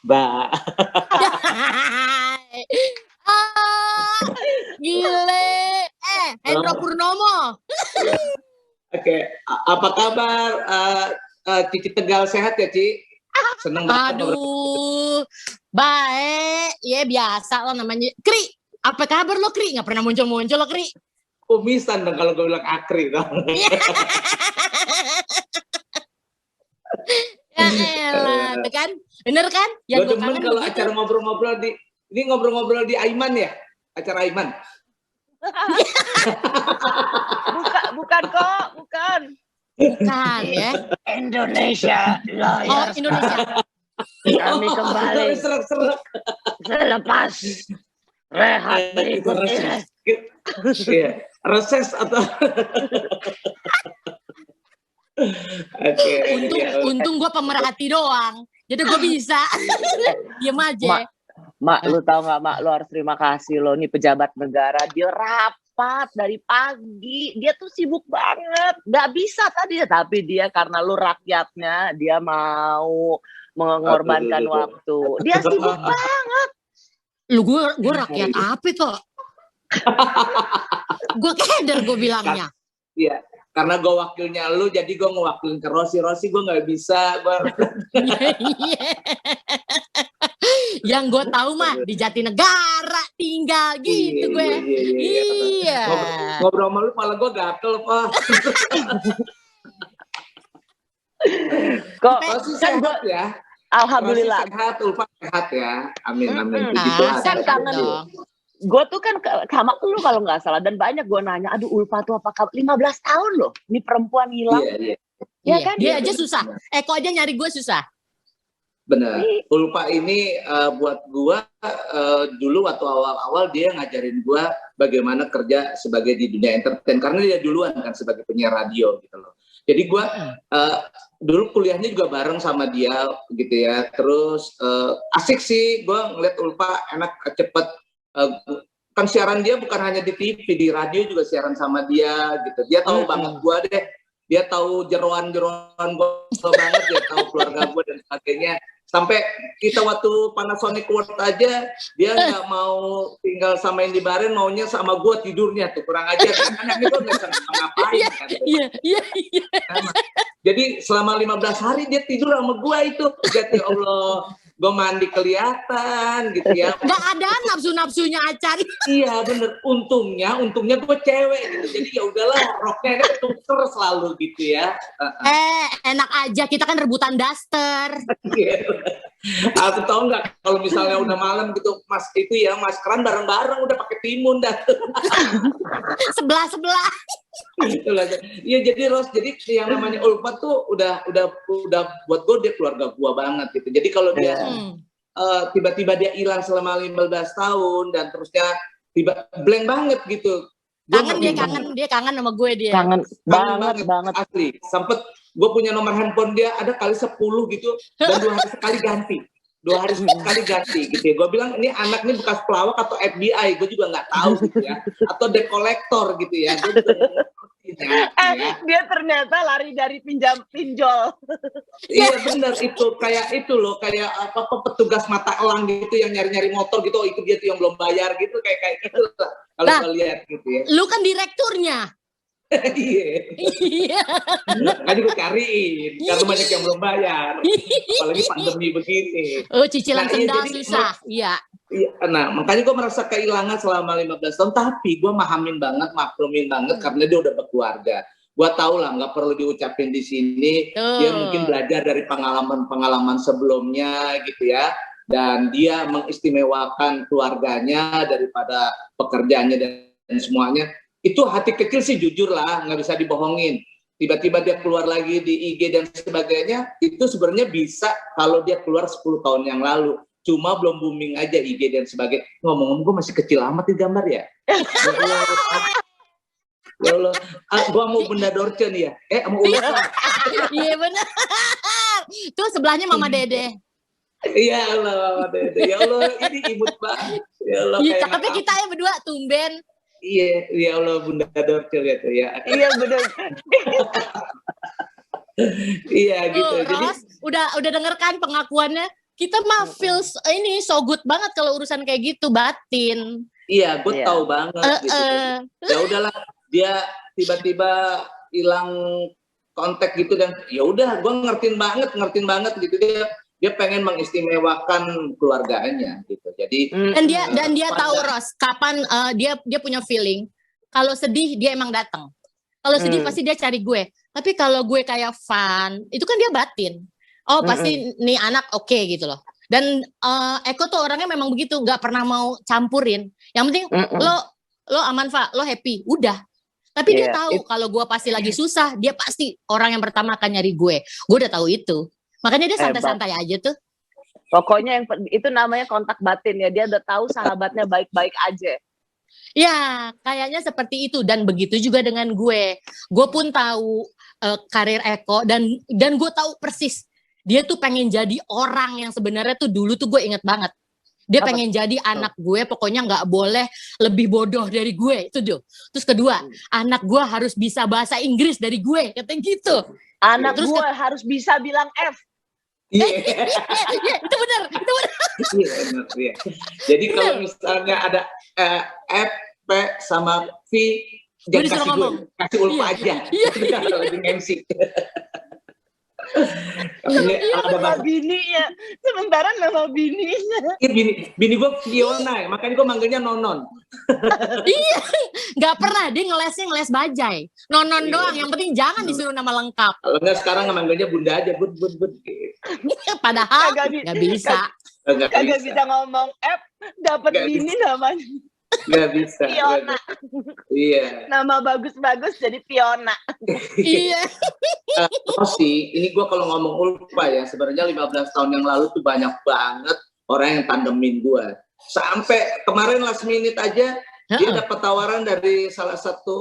Mbak. Gile. Hendro Purnomo. Oke, apa kabar? Cici Tegal sehat ya, Ci? Seneng banget. Aduh, baik. Ya biasa lah namanya. Kri, apa kabar lo Kri? Nggak pernah muncul-muncul lo Kri. Kumisan dong kalau gue bilang Akri dong. Ya elah, tuh kan? Bener kan? Gue demen kalau acara ngobrol-ngobrol ini ngobrol-ngobrol di Aiman ya? Acara Aiman. Bukan kok, bukan. Bukan ya. Indonesia Lawyers. Oh, Indonesia. Kami kembali Serak-serak. selepas rehat berikut ini. Iya, reses atau Oke. Untung gue pemerhati doang. Jadi gue bisa. Diem aja. Mak, lu tahu nggak, Mak? Lu harus terima kasih lo nih pejabat negara. Dia rapat dari pagi. Dia tuh sibuk banget. Nggak bisa tadi, tapi dia karena lu rakyatnya, dia mau mengorbankan Aduh. waktu. Dia sibuk banget. Lu gue rakyat apa tuh? Gue keder gue bilangnya. Iya, karena gue wakilnya lu, jadi gue ngewakilin ke Rosi. Rosi gue nggak bisa. Iya. Yang gue tahu mah di Jatinegara tinggal gitu gue. Iya. Ngobrol sama lu malah gue gatel, Pak. Kok Rosi kan sehat gue, ya? alhamdulillah. Rosi sehat, Ulfa sehat ya. Amin, amin. Mm-mm. Puji Tuhan. Kan kangen. dong. Gue tuh kan sama lu kalau nggak salah, dan banyak gue nanya, aduh Ulfa tuh apa kabar? 15 tahun loh, ini perempuan hilang. Iya, iya. Ya Iya, kan? dia aja susah. Eko aja nyari gue susah. Benar. Ulfa ini buat gua dulu waktu awal-awal dia ngajarin gua bagaimana kerja sebagai di dunia entertain, karena dia duluan kan sebagai penyiar radio gitu loh. Jadi gua dulu kuliahnya juga bareng sama dia gitu ya. Terus asik sih gua ngeliat Ulfa enak, cepet. Kan siaran dia bukan hanya di TV, di radio juga siaran sama dia gitu. Dia tahu banget gua deh. Dia tahu jeroan-jeroan gua banget, dia tahu keluarga gua dan sebagainya. Sampai kita waktu Panasonic World aja, dia nggak mau tinggal sama Indi Baren, maunya sama gua tidurnya tuh, kurang aja. Karena ini gua nggak bisa ngapain kan. Iya. Jadi selama 15 hari dia tidur sama gua itu. Jadi Allah, gua mandi kelihatan gitu ya. Gak ada nafsu-nafsunya Acan. Iya bener, untungnya gue cewek gitu, jadi ya udahlah roknya ini tuker selalu gitu ya. Enak aja, kita kan rebutan daster. Aku tahu nggak kalau misalnya udah malam gitu, mas itu ya maskeran bareng-bareng udah pakai timun dah. Sebelah. Iya jadi Ros, jadi yang namanya Ulfa tuh udah buat gue dia keluarga gue banget gitu. Jadi kalau dia tiba-tiba dia hilang selama 15 tahun dan terusnya tiba blank banget gitu. Dia kangen sama gue dia. Kangen banget. Asli. Sempet gue punya nomor handphone dia ada kali 10 gitu dan 2 hari sekali ganti. 2 hari sekali ganti gitu ya. Gue bilang ini anak ini bekas pelawak atau FBI, gue juga nggak tahu gitu ya. Atau debt collector gitu ya. Gue juga ya. Dia ternyata lari dari pinjol. Iya benar itu kayak itu loh, kayak apa petugas mata elang gitu yang nyari-nyari motor gitu, oh itu dia tuh yang belum bayar gitu, kayak gitu lah kalau Nah, gue lihat gitu ya. Lu kan direkturnya. Iya. Kan gue cariin karena banyak yang belum bayar, apalagi pandemi begini. Oh, cicilan Nah, sendal jadi susah. Iya. Iya, nah makanya gue merasa kehilangan selama 15 tahun, tapi gue maklumin banget karena dia udah berkeluarga. Gue tau lah nggak perlu diucapin di sini. Dia mungkin belajar dari pengalaman sebelumnya gitu ya, dan dia mengistimewakan keluarganya daripada pekerjaannya dan semuanya. Itu hati kecil sih jujur lah, nggak bisa dibohongin. Tiba-tiba dia keluar lagi di IG dan sebagainya, itu sebenarnya bisa kalau dia keluar 10 tahun yang lalu. Cuma belum booming aja IG dan sebagainya. Ngomong-ngomong gue masih kecil amat di gambar ya. Ya Allah, gue mau Bunda Dorce nih ya. Mau Ulfa. Iya benar. Tuh sebelahnya Mama Dede. Iya Allah, Mama Dede. Ya Allah, ini imut banget. Ya Allah. Iya, cakepnya kita ya berdua tumben. Iya, ya Allah Bunda Dorce gitu ya. Iya bener. Iya gitu. Jadi Ros, udah denger kan pengakuannya? Kita mah feels ini so good banget kalau urusan kayak gitu, batin. iya, gue Iya. tahu banget gitu. Ya udahlah, dia tiba-tiba hilang kontak gitu dan ya udah, gue ngertiin banget gitu dia pengen mengistimewakan keluarganya gitu. Jadi Dan dia tahu Ros, kapan dia punya feeling. Kalau sedih dia emang datang. Kalau sedih pasti dia cari gue. Tapi kalau gue kayak fun, itu kan dia batin. Oh pasti nih anak oke gitu loh. Dan Eko tuh orangnya memang begitu, nggak pernah mau campurin. Yang penting lo aman Fa, lo happy, udah. Tapi dia tahu kalau gue pasti lagi susah, dia pasti orang yang pertama akan nyari gue. Gue udah tahu itu. Makanya dia santai-santai aja tuh. Pokoknya yang itu namanya kontak batin ya. Dia udah tahu sahabatnya baik-baik aja. Ya, kayaknya seperti itu dan begitu juga dengan gue. Gue pun tahu karir Eko dan gue tahu persis dia tuh pengen jadi orang yang sebenarnya tuh dulu tuh gue inget banget. Dia pengen jadi anak gue, pokoknya nggak boleh lebih bodoh dari gue itu dia. Terus kedua, anak gue harus bisa bahasa Inggris dari gue, katanya gitu. Anak gue harus bisa bilang F. Iya, Iya, itu benar. iya, benar, iya. Jadi kalau misalnya ada F, P sama V, Gue jangan disuruh kasih gue, ngomong. kasih Ulfa Iya, aja. iya. Kalau lagi MC. Nama bininya, sementara nama bininya. Bini gue Fiona, ya, makanya gue manggilnya Nonon. Iya, nggak pernah dia ngeles bajai. Nonon Iya. doang, yang penting jangan disuruh nama lengkap. Kalau enggak sekarang manggilnya Bunda aja, bud. Padahal Kagak nggak bisa. Kagak bisa ngomong F, dapat Nggak bini namanya Nggak bisa. Fiona. Iya. Nama bagus-bagus jadi Fiona. Iya. Sih, ini gue kalau ngomong Ulfa ya, sebenarnya 15 tahun yang lalu tuh banyak banget orang yang tandemin gue. Sampai kemarin last minute aja, dia dapat tawaran dari salah satu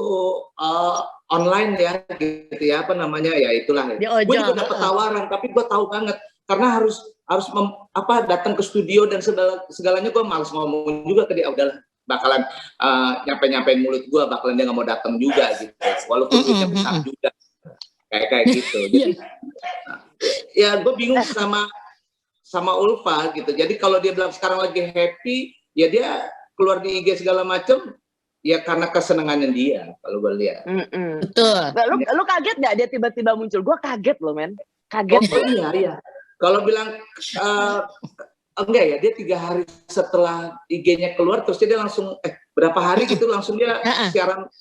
online ya, gitu ya, apa namanya ya itulah. Di ojol. Gue juga dapat tawaran, tapi gue tahu banget karena harus datang ke studio dan segalanya gue males ngomong juga ke dia. Udahlah, bakalan nyampe-nyampein mulut gue, bakalan dia nggak mau datang juga gitu. Walaupun duitnya besar juga. Kayak gitu. Jadi ya gue bingung sama Ulfa gitu. Jadi kalau dia bilang sekarang lagi happy, ya dia keluar di IG segala macem, ya karena kesenangannya dia kalau gue lihat. Betul. Lu kaget nggak dia tiba-tiba muncul? Gue kaget loh, men. Kaget. Oh iya. Kalau bilang enggak ya, dia 3 hari setelah IG-nya keluar, terus dia langsung berapa hari gitu langsung dia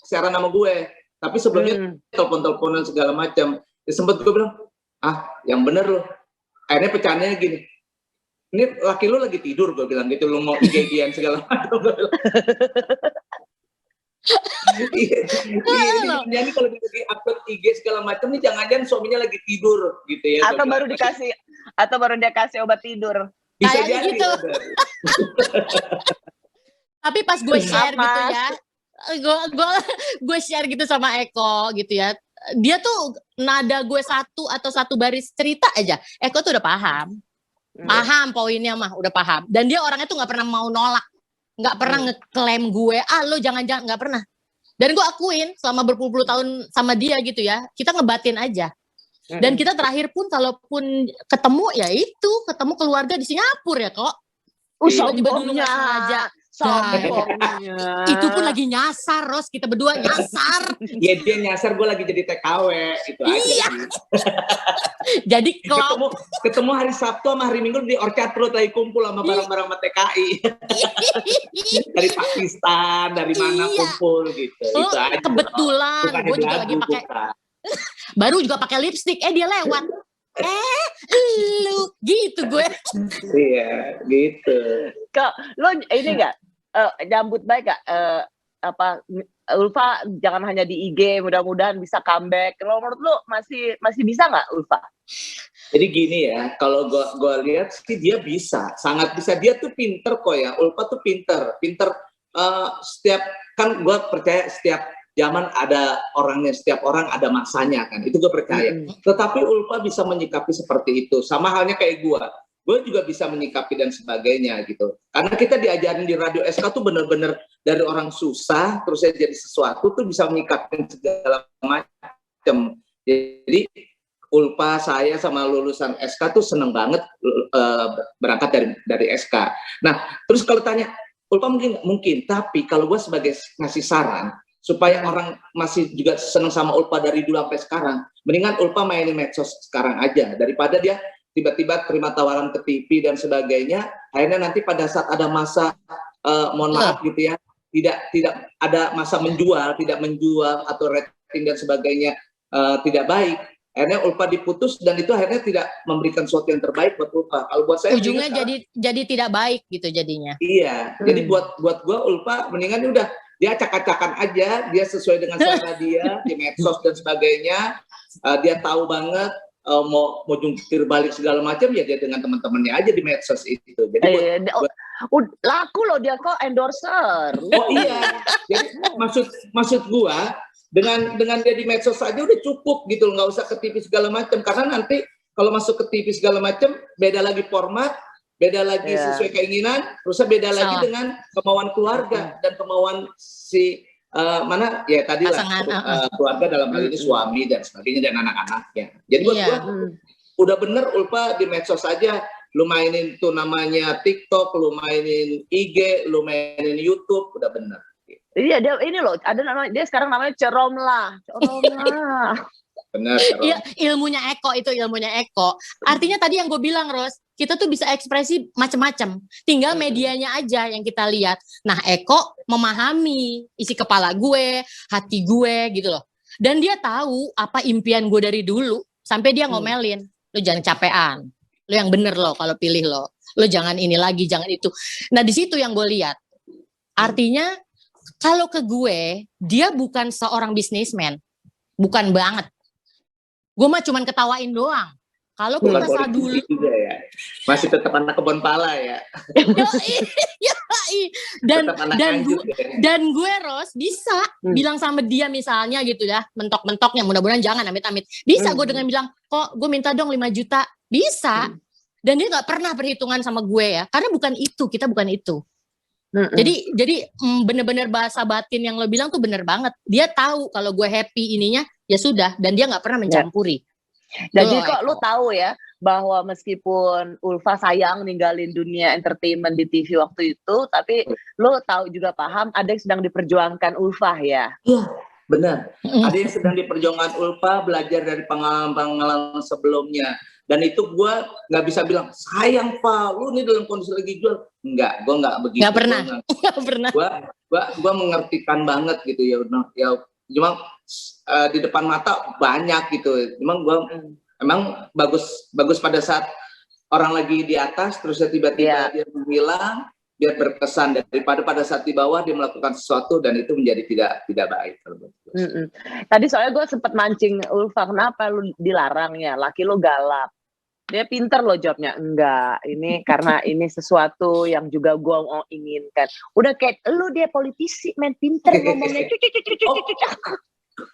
siaran nama gue. Tapi sebelumnya telepon-teleponan segala macam. Ya sempat gue bilang, yang bener loh. Akhirnya pecahannya gini, ini laki lu lagi tidur, gue bilang gitu, lu mau IG-an segala macam. Iya, ini kalau lagi upload IG segala macam nih, jangan-jangan suaminya lagi tidur gitu ya. Atau baru dia kasih obat tidur. Bisa Kayaknya jadi. gitu. Tapi pas gue share gitu ya, gue share gitu sama Eko gitu ya, dia tuh nada gue satu baris cerita aja, Eko tuh udah paham poinnya mah, udah paham. Dan dia orangnya tuh nggak pernah mau nolak, nggak pernah ngeklaim gue, lo jangan nggak pernah. Dan gue akuin selama berpuluh-puluh tahun sama dia gitu ya, kita ngebatin aja. Dan kita terakhir pun kalaupun ketemu ya itu ketemu keluarga di Singapura ya kok. Tiba-tiba dulu nggak sengaja. Sombongnya. Itu pun lagi nyasar, Ros. Kita berdua nyasar. Ya dia nyasar, gue lagi jadi TKW gitu aja. Jadi kalau ketemu hari Sabtu sama hari Minggu di Orchard Road lagi kumpul sama barang-barang sama TKI. Dari Pakistan, dari mana kumpul gitu. Itu aja. Kebetulan Bukan gue juga lagu, lagi pakai baru juga pakai lipstick, dia lewat. Lu gitu gue. Iya, gitu. Kak, lo ini enggak nyambut baik gak Ulfa jangan hanya di IG, mudah-mudahan bisa comeback. Kalau menurut lo masih bisa nggak Ulfa? Jadi gini ya, kalau gue lihat sih dia bisa, sangat bisa. Dia tuh pinter kok ya, Ulfa tuh pinter. Setiap, kan gue percaya setiap zaman ada orangnya, setiap orang ada masanya kan, itu gue percaya. Tetapi Ulfa bisa menyikapi seperti itu, sama halnya kayak gue juga bisa menyikapi dan sebagainya gitu. Karena kita diajarin di Radio SK tuh bener-bener dari orang susah, terus jadi sesuatu tuh bisa menyikapi segala macam. Jadi Ulfa, saya sama lulusan SK tuh seneng banget berangkat dari SK. Nah, terus kalau tanya Ulfa mungkin, tapi kalau gue sebagai ngasih saran supaya orang masih juga seneng sama Ulfa dari dulu sampai sekarang, mendingan Ulfa mainin medsos sekarang aja daripada dia tiba-tiba terima tawaran ke TV dan sebagainya, akhirnya nanti pada saat ada masa mohon maaf gitu ya, tidak ada masa tidak menjual atau rating dan sebagainya tidak baik, akhirnya Ulfa diputus dan itu akhirnya tidak memberikan sesuatu yang terbaik buat Ulfa. Kalau buat saya ujungnya jadi tidak baik gitu jadinya. Iya, jadi buat gue Ulfa mendingan udah dia acak-acakan aja, dia sesuai dengan selera dia di medsos dan sebagainya, dia tahu banget mau jungkir balik segala macam ya dia dengan teman-temannya aja di medsos itu. Jadi laku loh dia kok endorser. Oh iya, jadi maksud gua dengan dia di medsos aja udah cukup gitu, nggak usah ke TV segala macam, karena nanti kalau masuk ke TV segala macam beda lagi format, beda lagi sesuai keinginan, terus beda lagi dengan kemauan keluarga dan kemauan si mana ya tadi lah keluarga dalam hal ini suami dan sebagainya dan anak-anaknya. Jadi buat udah bener Ulfa di medsos aja, lu mainin tuh namanya TikTok, lu mainin IG, lu mainin YouTube, udah bener. Iya, dia ini loh, ada namanya, dia sekarang namanya Ceromlah. Bener. Iya, ilmunya Eko. Artinya tadi yang gue bilang, Ros, kita tuh bisa ekspresi macam-macam. Tinggal medianya aja yang kita lihat. Nah, Eko memahami isi kepala gue, hati gue gitu loh. Dan dia tahu apa impian gue dari dulu, sampai dia ngomelin, lu jangan capean. Lu yang bener loh kalau pilih lo. Lu jangan ini lagi, jangan itu. Nah, di situ yang gue lihat. Artinya kalau ke gue, dia bukan seorang bisnismen. Bukan banget. Gue mah cuman ketawain doang. Kalau gue masa dulu juga ya. Masih tetap anak kebon pala ya. Yoi. Dan gue Ros bisa bilang sama dia misalnya gitu ya, mentok-mentoknya, mudah-mudahan jangan amit-amit. Bisa gue dengan bilang, kok gue minta dong 5 juta. Bisa. Dan dia gak pernah perhitungan sama gue ya. Karena bukan itu, kita bukan itu. Jadi bener-bener bahasa batin yang lo bilang tuh bener banget. Dia tahu kalau gue happy ininya, ya sudah. Dan dia gak pernah mencampuri. Jadi kok lu tahu ya bahwa meskipun Ulfa sayang ninggalin dunia entertainment di TV waktu itu, tapi lu tahu juga paham ada yang sedang diperjuangkan Ulfa ya. Iya, benar. Ada yang sedang diperjuangkan Ulfa, belajar dari pengalaman sebelumnya. Dan itu gue nggak bisa bilang sayang Pak, lu nih dalam kondisi lagi jual. Enggak, gue nggak begitu. Nggak pernah. Gue mengertikan banget gitu ya. Cuma di depan mata banyak gitu. Emang bagus pada saat orang lagi di atas terus tiba-tiba dia menghilang, biar berkesan, daripada pada saat di bawah dia melakukan sesuatu dan itu menjadi tidak baik. Tadi soalnya gue sempat mancing Ulfa, kenapa lu dilarang ya? Laki lu galak. Dia pinter loh jawabnya. Enggak, ini karena ini sesuatu yang juga gue mau inginkan. Udah kayak lu, dia politisi, main pinter ngomongnya.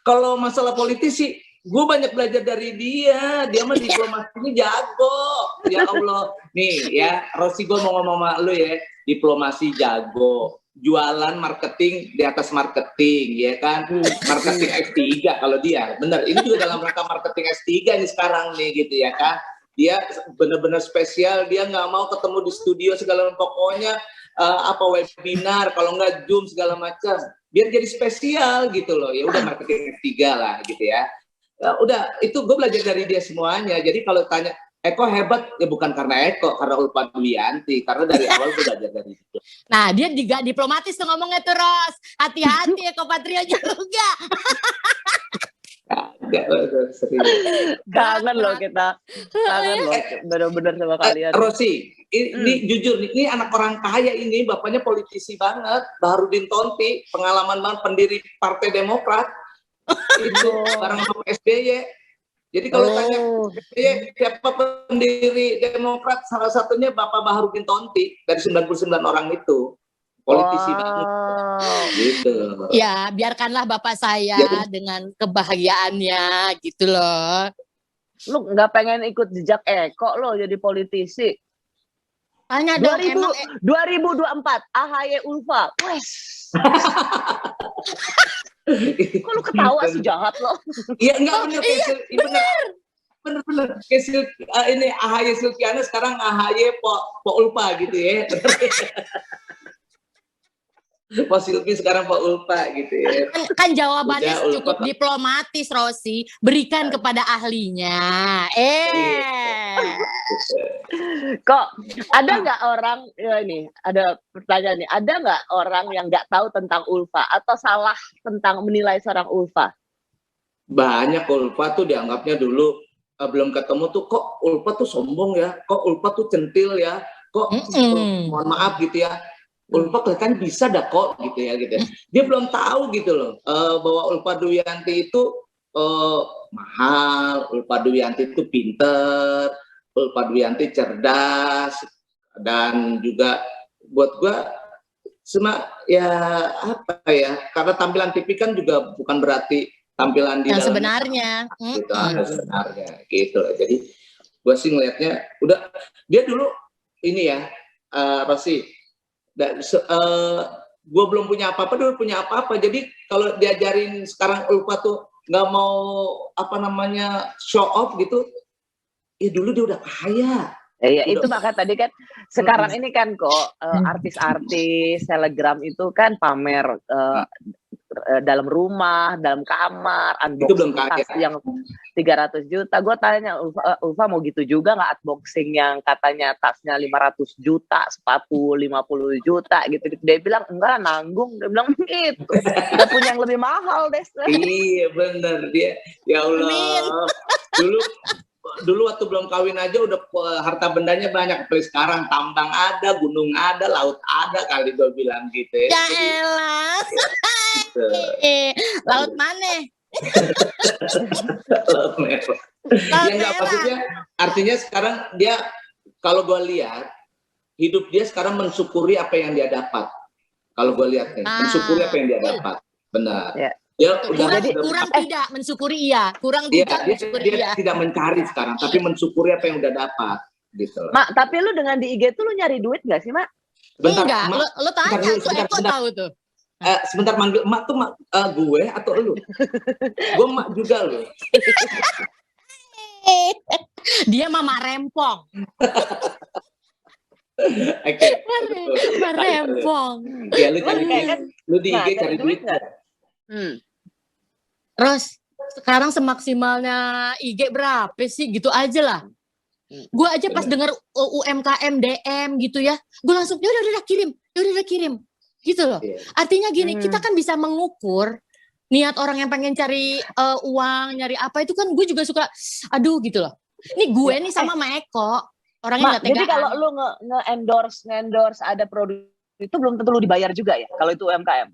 Kalau masalah politisi, gue banyak belajar dari dia. Dia mah diplomasinya jago. Ya Allah. Nih ya, Rosi, gue mau ngomong sama lu ya. Diplomasi jago. Jualan marketing di atas marketing, ya kan? Marketing S3 kalau dia. Bener, ini juga dalam rangka marketing S3 nih sekarang nih gitu ya kan. Dia bener-bener spesial. Dia nggak mau ketemu di studio segala, pokoknya webinar, kalau nggak Zoom segala macam. Biar jadi spesial gitu loh. Ya udah marketing S3 lah gitu ya. Udah, itu gue belajar dari dia semuanya. Jadi kalau tanya Eko hebat, ya bukan karena Eko, karena Ulfa Dwiyanti. Karena dari awal gue belajar dari dia. Nah, dia juga diplomatis tuh ngomongnya tuh, Ros. Hati-hati Eko Patrio juga. Kangen loh kita. Kangen loh, bener-bener sama kalian. Rosi, ini jujur, ini anak orang kaya ini, bapaknya politisi banget. Baharudin Tonti, pengalaman banget, pendiri Partai Demokrat. Itu bareng sama SBY. Jadi kalau tanya siapa pendiri Demokrat, salah satunya Bapak Baharudin Tonti dari 99 orang itu. Politisi banget. Gitu. Ya, biarkanlah Bapak saya dengan kebahagiaannya gitu loh. Lu nggak pengen ikut jejak Eko lo jadi politisi? Tanya dong, 2024 AHY Ulfa. Wes. Kok lu ketawa sih, jahat lo? Iya, enggak bener. Ini AHY Silviana, sekarang AHY Po Ulfa gitu ya. Po Silvi sekarang Po Ulfa gitu ya. Kan jawabannya cukup diplomatis, Rosi. Berikan kepada ahlinya. Kok ada nggak orang ini? Ada pertanyaan nih. Ada nggak orang yang nggak tahu tentang Ulfa atau salah tentang menilai seorang Ulfa? Banyak. Ulfa tuh dianggapnya dulu belum ketemu tuh, kok Ulfa tuh sombong ya, kok Ulfa tuh centil ya, kok mohon maaf gitu ya. Ulfa kelihatan bisa dah kok gitu ya. Dia belum tahu gitu loh bahwa Ulfa Dwiyanti itu mahal, Ulfa Dwiyanti itu pinter, Ulfa Dwiyanti cerdas, dan juga buat gua karena tampilan TV kan juga bukan berarti tampilan di yang dalam sebenarnya. Gitu, sebenarnya gitu. Jadi gua sih ngelihatnya udah, dia dulu ini ya, Rosi, gue belum punya apa-apa, dulu punya apa-apa. Jadi kalau diajarin sekarang Ulfa tuh nggak mau show off gitu, ya dulu dia udah kaya. Iya, Udah. itu maka tadi kan sekarang ini kan kok artis-artis selebgram itu kan pamer dalam rumah, dalam kamar, Itu belum unboxing kaya. tas yang 300 juta. Gue tanya Ulfa mau gitu juga nggak unboxing yang katanya tasnya 500 juta, sepatu 50 juta gitu. Dia bilang enggak, nanggung. Dia bilang gitu. Udah punya yang lebih mahal deh. Iya bener dia. Ya Allah. Amin. Dulu waktu belum kawin aja udah harta bendanya banyak. Apalagi sekarang tambang ada, gunung ada, laut ada kali gue bilang gitu ya. Ya elah. Gitu. Laut mana? Laut merah. Ya enggak, maksudnya artinya sekarang dia kalau gue lihat hidup dia sekarang mensyukuri apa yang dia dapat. Kalau gue lihat nih, mensyukuri apa yang dia dapat. Benar. Ya. Dia Kurang tidak mensyukuri iya, kurang Iya, tidak mensyukuri dia iya. tidak mencari sekarang, tapi mensyukuri apa yang udah dapat, gitu. Mak, tapi lu dengan di IG tuh lu nyari duit nggak sih, Mak? Bentar, Enggak, Mak, lo tanya tuh sebentar, Eko sebentar. tahu tuh. Sebentar manggil Mak tuh gue atau lu? Gue Mak juga lu. Dia mama rempong. Oke. betul. Mama rempong. Ya lu cari Kayak duit. kan, Lu di nah, IG cari cari duit duit. nggak? Ros, sekarang semaksimalnya IG berapa sih? Gitu aja lah. Gue aja pas denger UMKM DM gitu ya, gue langsung ya udah kirim, gitu loh. Iya. Artinya gini, kita kan bisa mengukur niat orang yang pengen cari uang, nyari apa itu kan gue juga suka, aduh gitu loh. Ini gue nih sama Eko, orangnya Mak, nggak tegaan. jadi kalau lu nge-endorse ada produk itu belum tentu lu dibayar juga ya kalau itu UMKM.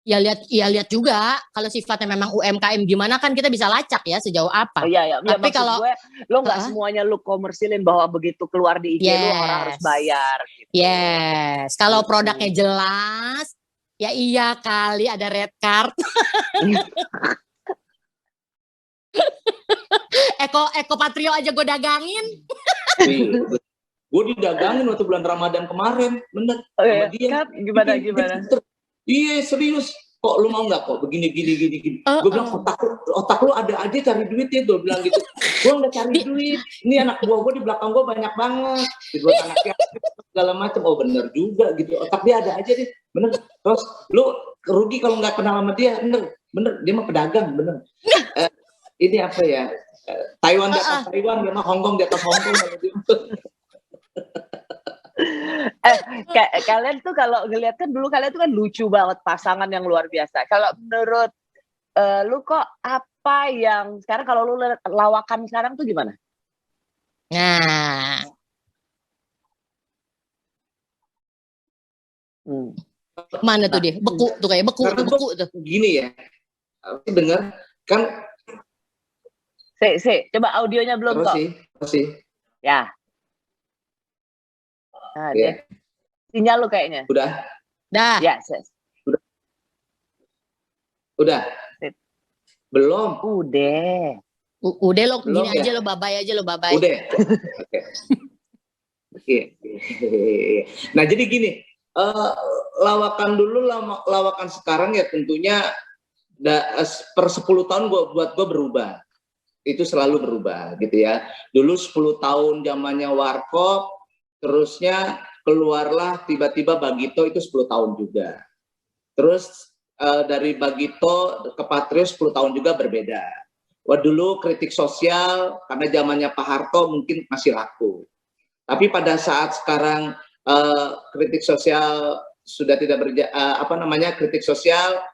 Ya lihat juga kalau sifatnya memang UMKM gimana kan kita bisa lacak ya sejauh apa. Iya. Tapi Maksud kalau gue, lo nggak semuanya lu komersilin bahwa begitu keluar di IG lu orang harus bayar. Gitu. Yes, kalau produknya jelas, ya iya kali ada red card. Eko Patrio aja gue dagangin. Gue didagangin waktu bulan Ramadan kemarin, bener. Oh, iya. Sama dia. Kan, gimana? Iya serius. Kok lu mau nggak kok begini. Gue bilang otak lu ada aja cari duit ya. Gue bilang gitu. Gue nggak cari duit. Ini anak buah gue di belakang gue banyak banget. Dibuat anaknya segala macam. Oh bener juga gitu. Otak dia ada aja deh. Bener. Terus lu rugi kalau nggak kenal sama dia. Bener. Dia mah pedagang. Bener. Ini apa ya? Taiwan di atas Taiwan. Dia mah Hongkong di atas Hongkong. Kalian tuh kalau ngeliat kan dulu kalian tuh kan lucu banget, pasangan yang luar biasa. Kalau menurut lu kok apa yang sekarang kalau lu lawakan sekarang tuh gimana? Nah, mana tuh dia? Beku tuh kayak beku tuh. Gini ya. Dengar kan? Coba audionya belum kok. Masih. Ya. Nah, dia. Sinyal lu kayaknya. Udah. Dah. Ya, Udah. Belum. Udah lo Belum, gini ya? aja lo babay. Udah. Oke. Nah, jadi gini, lawakan dulu lawakan sekarang ya tentunya per 10 tahun buat gue berubah. Itu selalu berubah gitu ya. Dulu 10 tahun zamannya Warkop, terusnya keluarlah tiba-tiba Bagito itu 10 tahun juga. Terus dari Bagito ke Patrio 10 tahun juga berbeda. Wah dulu kritik sosial karena zamannya Pak Harto mungkin masih laku. Tapi pada saat sekarang kritik sosial sudah tidak kritik sosial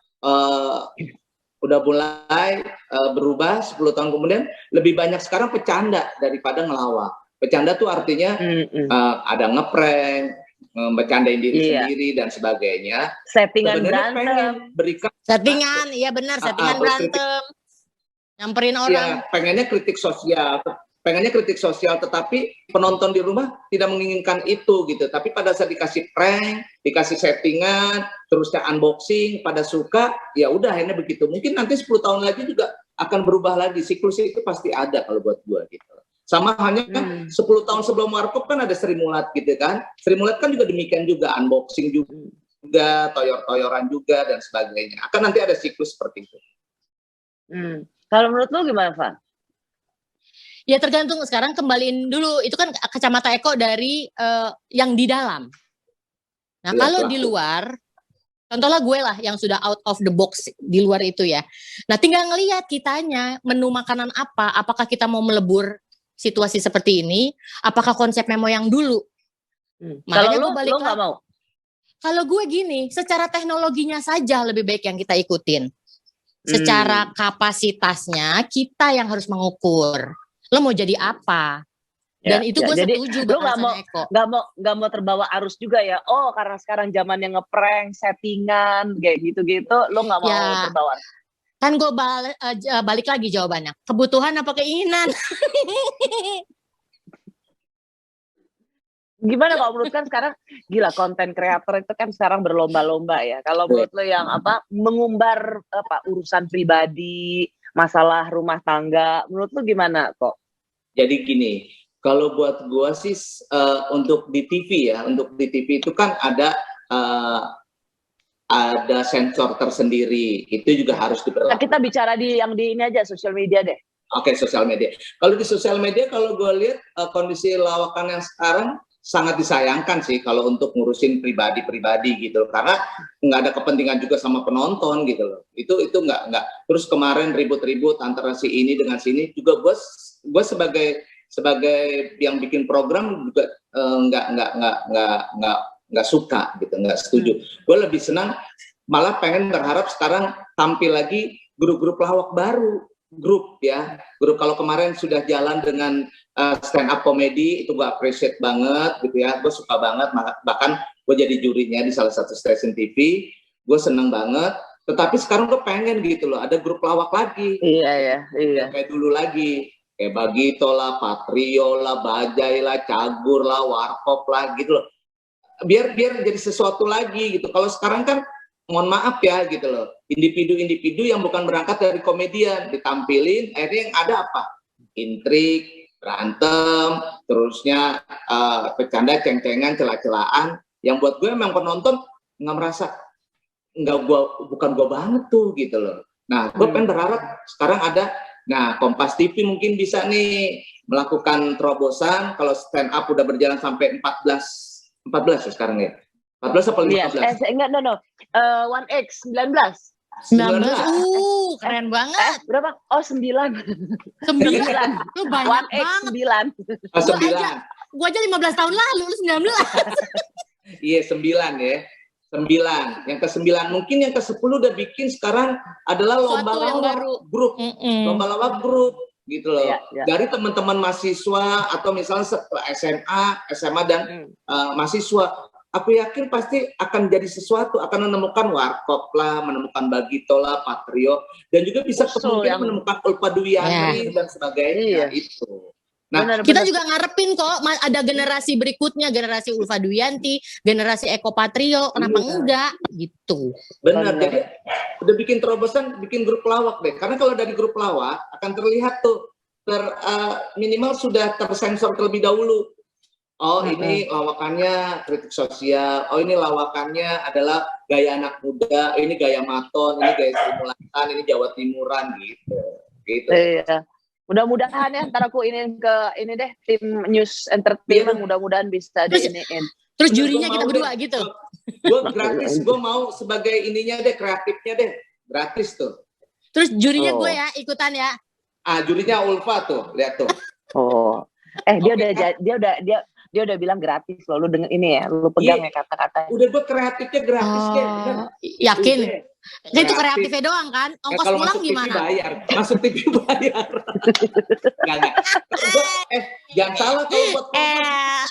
udah mulai berubah 10 tahun kemudian lebih banyak sekarang bercanda daripada ngelawak. Bercanda tuh artinya ada ngeprank, bercandain diri sendiri dan sebagainya. Settingan Sebenarnya berantem. Berikan Settingan, iya benar, settingan berantem. Nyamperin orang. ya, pengennya kritik sosial, tetapi penonton di rumah tidak menginginkan itu gitu. Tapi pada saat dikasih prank, dikasih settingan, terusnya unboxing, pada suka, ya udah akhirnya begitu. Mungkin nanti 10 tahun lagi juga akan berubah lagi. Siklus itu pasti ada kalau buat gua gitu. Sama halnya kan 10 tahun sebelum Warkop kan ada Sri Mulat gitu kan. Sri Mulat kan juga demikian juga, unboxing juga, toyor-toyoran juga dan sebagainya. Akan nanti ada siklus seperti itu. Kalau menurut lu gimana, Van? Ya tergantung, sekarang kembaliin dulu. Itu kan kacamata Eko dari yang di dalam. Nah, Iya, kalau pelaku. di luar, contohnya gue lah yang sudah out of the box di luar itu ya. Nah, tinggal ngelihat kitanya menu makanan apa, apakah kita mau melebur situasi seperti ini, apakah konsep memo yang dulu. Kalau Makanya lu gue balik nggak mau. Kalau gue gini, secara teknologinya saja lebih baik yang kita ikutin. Secara kapasitasnya kita yang harus mengukur. Lo mau jadi apa? Dan itu gue jadi setuju lu nggak mau bahasanya Eko. nggak mau terbawa arus juga ya. Oh, karena sekarang zamannya ngeprank, settingan, kayak gitu-gitu, lu nggak mau Ya. terbawa. Kan gue balik lagi jawabannya. Kebutuhan apa keinginan? Gimana kalau menurut kan sekarang gila konten kreator itu kan sekarang berlomba-lomba ya. Kalau menurut lo yang mengumbar urusan pribadi, masalah rumah tangga, menurut lo gimana kok? Jadi gini, kalau buat gua sih untuk di TV ya, untuk di TV itu kan ada sensor tersendiri, itu juga harus Nah, diberlakukan. kita bicara di ini aja, sosial media deh. Oke, sosial media. Kalau di sosial media, kalau gue lihat kondisi lawakan yang sekarang sangat disayangkan sih kalau untuk ngurusin pribadi-pribadi gitu loh. Karena nggak ada kepentingan juga sama penonton gitu loh. Itu nggak. Terus kemarin ribut-ribut antara si ini dengan sini juga gue sebagai yang bikin program juga nggak suka gitu, nggak setuju. Gue lebih senang, malah pengen berharap sekarang tampil lagi grup-grup lawak baru. Grup kalau kemarin sudah jalan dengan stand up comedy, itu gue appreciate banget gitu ya, gue suka banget, bahkan gue jadi jurinya di salah satu stasiun TV, gue seneng banget. Tetapi sekarang gue pengen gitu loh, ada grup lawak lagi. Iya. Kayak dulu lagi, kayak Bagito lah, Patrio lah, Bajai lah, Cagur lah, Warkop lah gitu loh. Biar jadi sesuatu lagi gitu. Kalau sekarang kan mohon maaf ya gitu loh, individu-individu yang bukan berangkat dari komedian ditampilin, akhirnya yang ada apa? Intrik, berantem, terusnya bercanda, ceng-cengan, celah-celahan, yang buat gue memang penonton nggak merasa bukan gue banget tuh gitu loh. Nah, gue pengen berharap sekarang ada, Kompas TV mungkin bisa nih melakukan terobosan kalau stand up udah berjalan sampai 14 ya sekarang ya. 14 apa 15? Enggak, no. 1X 19. 19. Keren banget. Berapa? Oh, 9. 9. Lu banyak 1X banget. 9. 9. Gua aja 15 tahun lalu, lu 19. Iya, 9 ya. 9. Yang ke-9 mungkin yang ke-10 udah bikin sekarang adalah lomba lawak grup. Lomba lawak grup gitu loh. Iya. Dari teman-teman mahasiswa atau misalnya SMA dan mahasiswa. Aku yakin pasti akan jadi sesuatu, akan menemukan Warkop lah, menemukan Bagito lah, Patrio, dan juga bisa kemungkinan menemukan Ulfa Dwiyani dan sebagainya itu. Nah, kita juga ngarepin kok ada generasi berikutnya, generasi Ulfa Dwiyanti, generasi Eko Patrio, kenapa enggak gitu. Benar, jadi udah bikin terobosan, bikin grup lawak deh. Karena kalau dari grup lawak akan terlihat tuh minimal sudah tersensor terlebih dahulu. Oh, ini lawakannya kritik sosial. Oh, ini lawakannya adalah gaya anak muda. Ini gaya maton. Ini gaya Sri Mulathan. Ini Jawa Timuran gitu. Iya. Mudah-mudahan ya. Ntar aku ini deh tim News Entertainment. Mudah-mudahan bisa diiniin. Terus jurinya kita berdua gitu. Gue gratis. Gue mau sebagai ininya deh, kreatifnya deh. Gratis tuh. Terus jurinya gue ya ikutan ya. Jurinya Ulfa tuh. Lihat tuh. Oh. Dia udah bilang gratis loh, lu denger ini ya, lu pegang ya kata-kata. Udah gue kreatifnya gratis yakin? Itu kreatifnya doang kan? Ongkos pulang gimana? Masuk TV bayar. Enggak. Jangan salah kalau buat Kompas.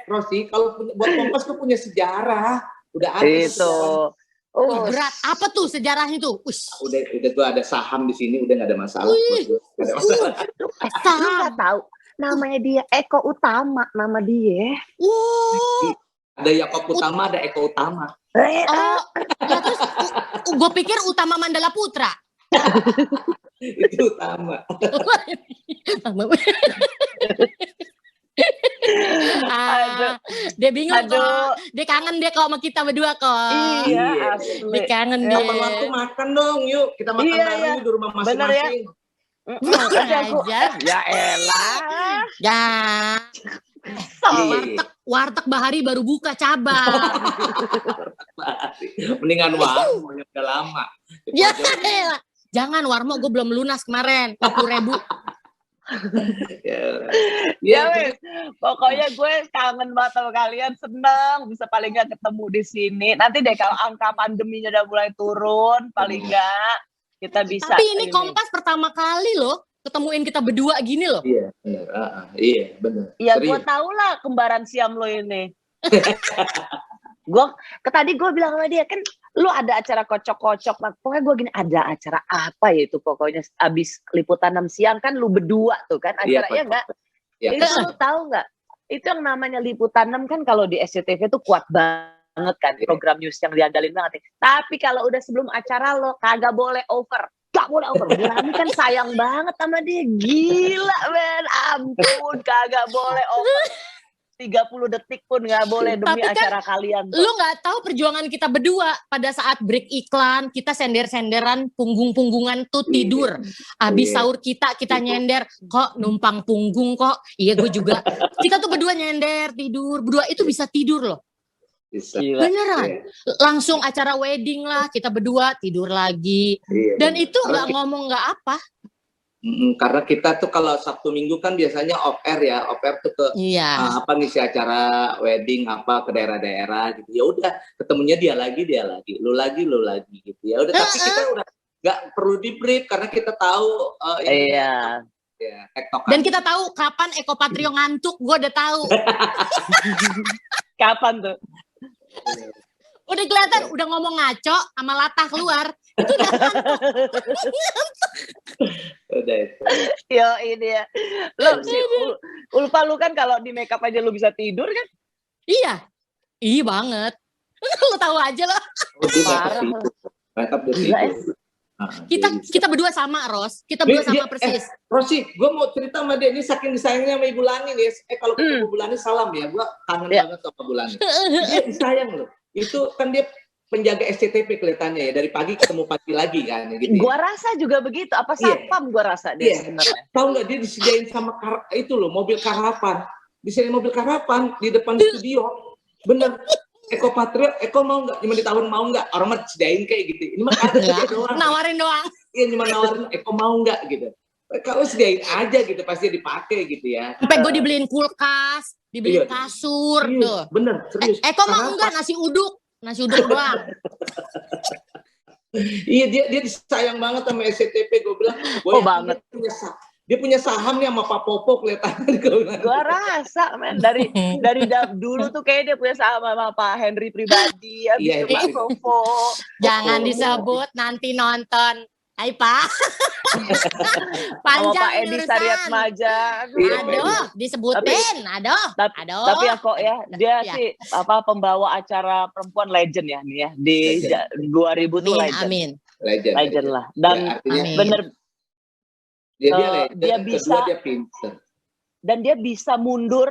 Rosi, kalau buat Kompas tuh punya sejarah. Udah ada. Itu. Berat. Apa tuh sejarahnya tuh? Udah gue ada saham di sini, udah nggak ada masalah. Nggak ada masalah. Lu nggak tahu? Namanya dia Eko Utama, nama dia. Ada Yakob Utama, ada Eko Utama. Terus gue pikir Utama Mandala Putra. Itu Utama. Dia bingung kok. Dia kangen dia kok sama kita berdua kok. Iya, asli. Dia kangen dia. Kapan waktu makan dong, yuk kita makan bareng di rumah masing-masing. Tapi aku, Ajar. ya elah. Ya. Kesel. Warteg Bahari baru buka cabang. Mendingan warung yang udah lama. Ya elah. Jangan Warmo, gue belum lunas kemarin 40.000. Ya wes, pokoknya gue kangen banget sama kalian, seneng bisa paling nggak ketemu di sini. Nanti deh kalau angka pandeminya udah mulai turun, paling nggak kita bisa. Tapi ini Kompas pertama kali loh ketemuin kita berdua gini loh. Iya, benar. Iya, benar. Ya gue Serius. tau lah kembaran Siam lo ini. Tadi gue bilang sama dia kan, lu ada acara kocok-kocok, pokoknya gue gini, ada acara apa ya itu pokoknya abis liputan 6 siang kan lu berdua tuh kan Iya, acaranya nggak? Iya. Itu lu tahu nggak? Itu yang namanya liputan 6 kan kalau di SCTV tuh kuat banget kan, program news yang diandalin banget. Tapi kalau udah sebelum acara lo kagak boleh over. Gak boleh over. Bulani kan sayang banget sama dia. Gila men, ampun kagak boleh over. 30 detik pun gak boleh demi Tapi kan acara kalian. Lu nggak tahu perjuangan kita berdua pada saat break iklan, kita sender-senderan punggung-punggungan tuh tidur. Abis Iya. sahur kita nyender, kok numpang punggung kok. Iya gue juga. Kita tuh berdua nyender, tidur. Berdua itu bisa tidur loh. Bisa. Gila. Beneran. Iya. Langsung acara wedding lah, kita berdua tidur lagi. Iya, Dan benar. itu nggak ngomong nggak apa. Karena kita tuh kalau Sabtu Minggu kan biasanya off air ya, off air tuh ke Iya. ngisi acara wedding apa ke daerah-daerah gitu. Ya udah ketemunya dia lagi, lu lagi gitu. Ya udah tapi kita udah nggak perlu di brief karena kita tahu ini Iya. ya, tektokan. Dan kita tahu kapan Eko Patrio ngantuk, gue udah tahu. Kapan tuh? Udah kelihatan, udah ngomong ngaco sama latah keluar. Itu udah Udah itu. Yo ini ya. Lo si Ulfa lu kan kalau di makeup aja lu bisa tidur kan? iya. Iya banget. Lu tahu aja loh. Oh, dia Parah. makeup dia Gila, tidur. Kita berdua sama, Ros. Kita berdua sama persis. Rosi, gue mau cerita sama dia ini saking disayangnya sama Ibu Lani nih. Kalau ketemu Ibu Lani salam ya, gue kangen Ya. banget sama Ibu Lani. Dia disayang loh. Itu kan dia penjaga SCTV kelihatannya ya, dari pagi ketemu pagi lagi kan gitu. Gua rasa juga begitu. Apa satpam gua rasa dia Iya. sebenarnya. Tahu nggak dia disediain sama itu loh mobil karavan. Disediain mobil karavan di depan studio. Bener. Eko Patrio, Eko mau nggak? Cuma ditawar mau nggak? Orang mah disediain kayak gitu. Ini mah ada dia doang. Nawarin doang. Iya cuma nawarin Eko mau nggak gitu. Kalau sediain aja gitu pasti dipakai gitu ya. Sampai gue dibeliin kulkas, dibeliin Iya. kasur Serius, tuh. bener serius. Eko mah Karavan. enggak, nasi uduk doang. Iya dia disayang banget sama SCTV. Gue bilang, Oh, banget. Dia punya saham nih sama Pak Popo kelihatannya. Gua rasa men dari dulu tuh kayak dia punya sama Pak Henry pribadi ya, Iya, Pak itu. Popo. Jangan Oh. disebut, nanti nonton. Hai Pak. Sama Panjang Pak Edi urusan. Sariat Maja. Aduh. Iya, Aduh, disebutin. Aduh. Tapi ya kok ya dia Ya. sih pembawa acara perempuan legend ya nih ya di Legend. 2000 tuh Amin, legend. amin. Legend lah. Dan Ya, artinya Amin. bener dia dia legend. Kedua bisa- dia pinter. dan dia bisa mundur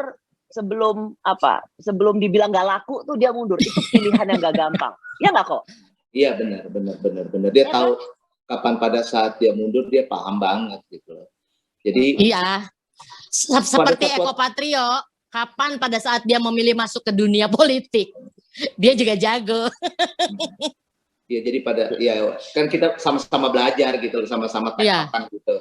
sebelum dibilang gak laku tuh dia mundur. Itu pilihan yang gak gampang. Ya nggak kok? Iya benar. Dia Ya tahu kapan pada saat dia mundur dia paham banget gitu loh. Jadi Iya. Seperti Pada Eko Patrio, kapan pada saat dia memilih masuk ke dunia politik, dia juga jago. ya jadi kan kita sama-sama belajar gitu loh, sama-sama Iya. tektokan gitu.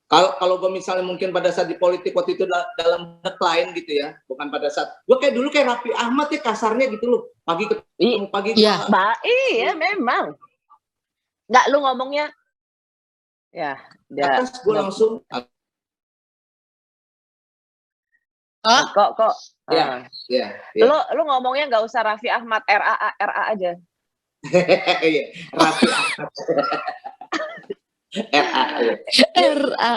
Kalau gue misalnya mungkin pada saat di politik waktu itu dalam decline gitu ya, bukan pada saat gue kayak dulu kayak Raffi Ahmad ya kasarnya gitu loh, pagi ketemu pagi Iya. Iya memang. Nggak lu ngomongnya ya dia atas gue langsung kok Ya. ya. lu ngomongnya nggak usah Raffi Ahmad, RA aja. Iya, Raffi Ahmad. RA, ya. RA.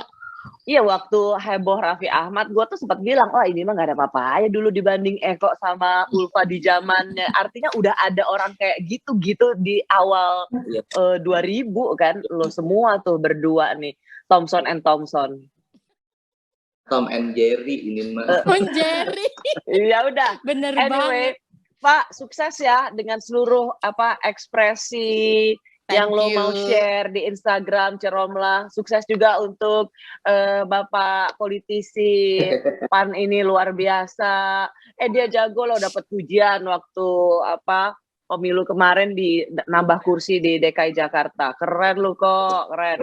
Iya waktu heboh Raffi Ahmad, gue tuh sempat bilang, oh ini mah gak ada apa-apa ya dulu dibanding Eko sama Ulfa di zamannya. Artinya udah ada orang kayak gitu-gitu di awal Iya. 2000 kan, lo semua tuh berdua nih, Thompson and Thompson. Tom and Jerry ini mah. Jerry. Ya udah. Bener banget. Anyway, Pak sukses ya dengan seluruh ekspresi yang lo you. mau share di Instagram, Ceromlah. Sukses juga untuk Bapak politisi PAN ini luar biasa. Dia jago loh, dapat pujian waktu pemilu kemarin di nambah kursi di DKI Jakarta. Keren lu kok, keren.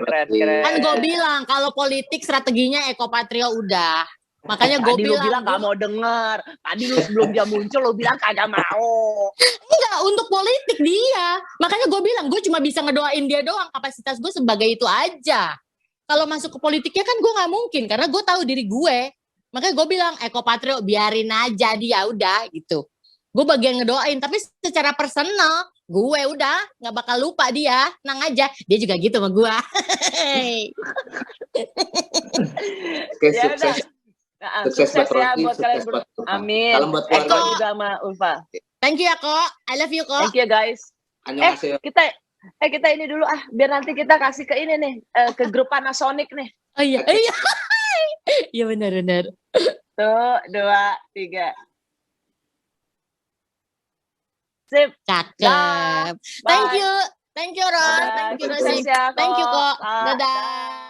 Kan gue bilang kalau politik strateginya ekopatrio udah. Makanya gue Tadi lu bilang bilang gak mau denger. Tadi lu sebelum dia muncul lu bilang kagak mau. enggak untuk politik dia. Makanya gue bilang gue cuma bisa ngedoain dia doang. Kapasitas gue sebagai itu aja. Kalau masuk ke politiknya kan gue nggak mungkin karena gue tahu diri gue. Makanya gue bilang ekopatrio biarin aja dia udah gitu. Gue bagian ngedoain tapi secara personal gue udah nggak bakal lupa dia. Tenang aja. Dia juga gitu sama gue. Oke, Ya udah. sukses. Sukses ya Roti, buat sukses kalian buat Ulfa. Amin. Salam buat Eko keluarga. juga sama Ulfa. Thank you ya kok. I love you kok. Thank you guys. Annyeonghaseyo. Kita ini dulu biar nanti kita kasih ke ini nih, ke grup Panasonic nih. Oh iya. Iya. Iya benar. Tuh, 2, 3. Sip. Cakep. Bye. Thank you Ron. Bye. Thank you Sukses Rosi. ya, Thank you kok. Kak. Dadah.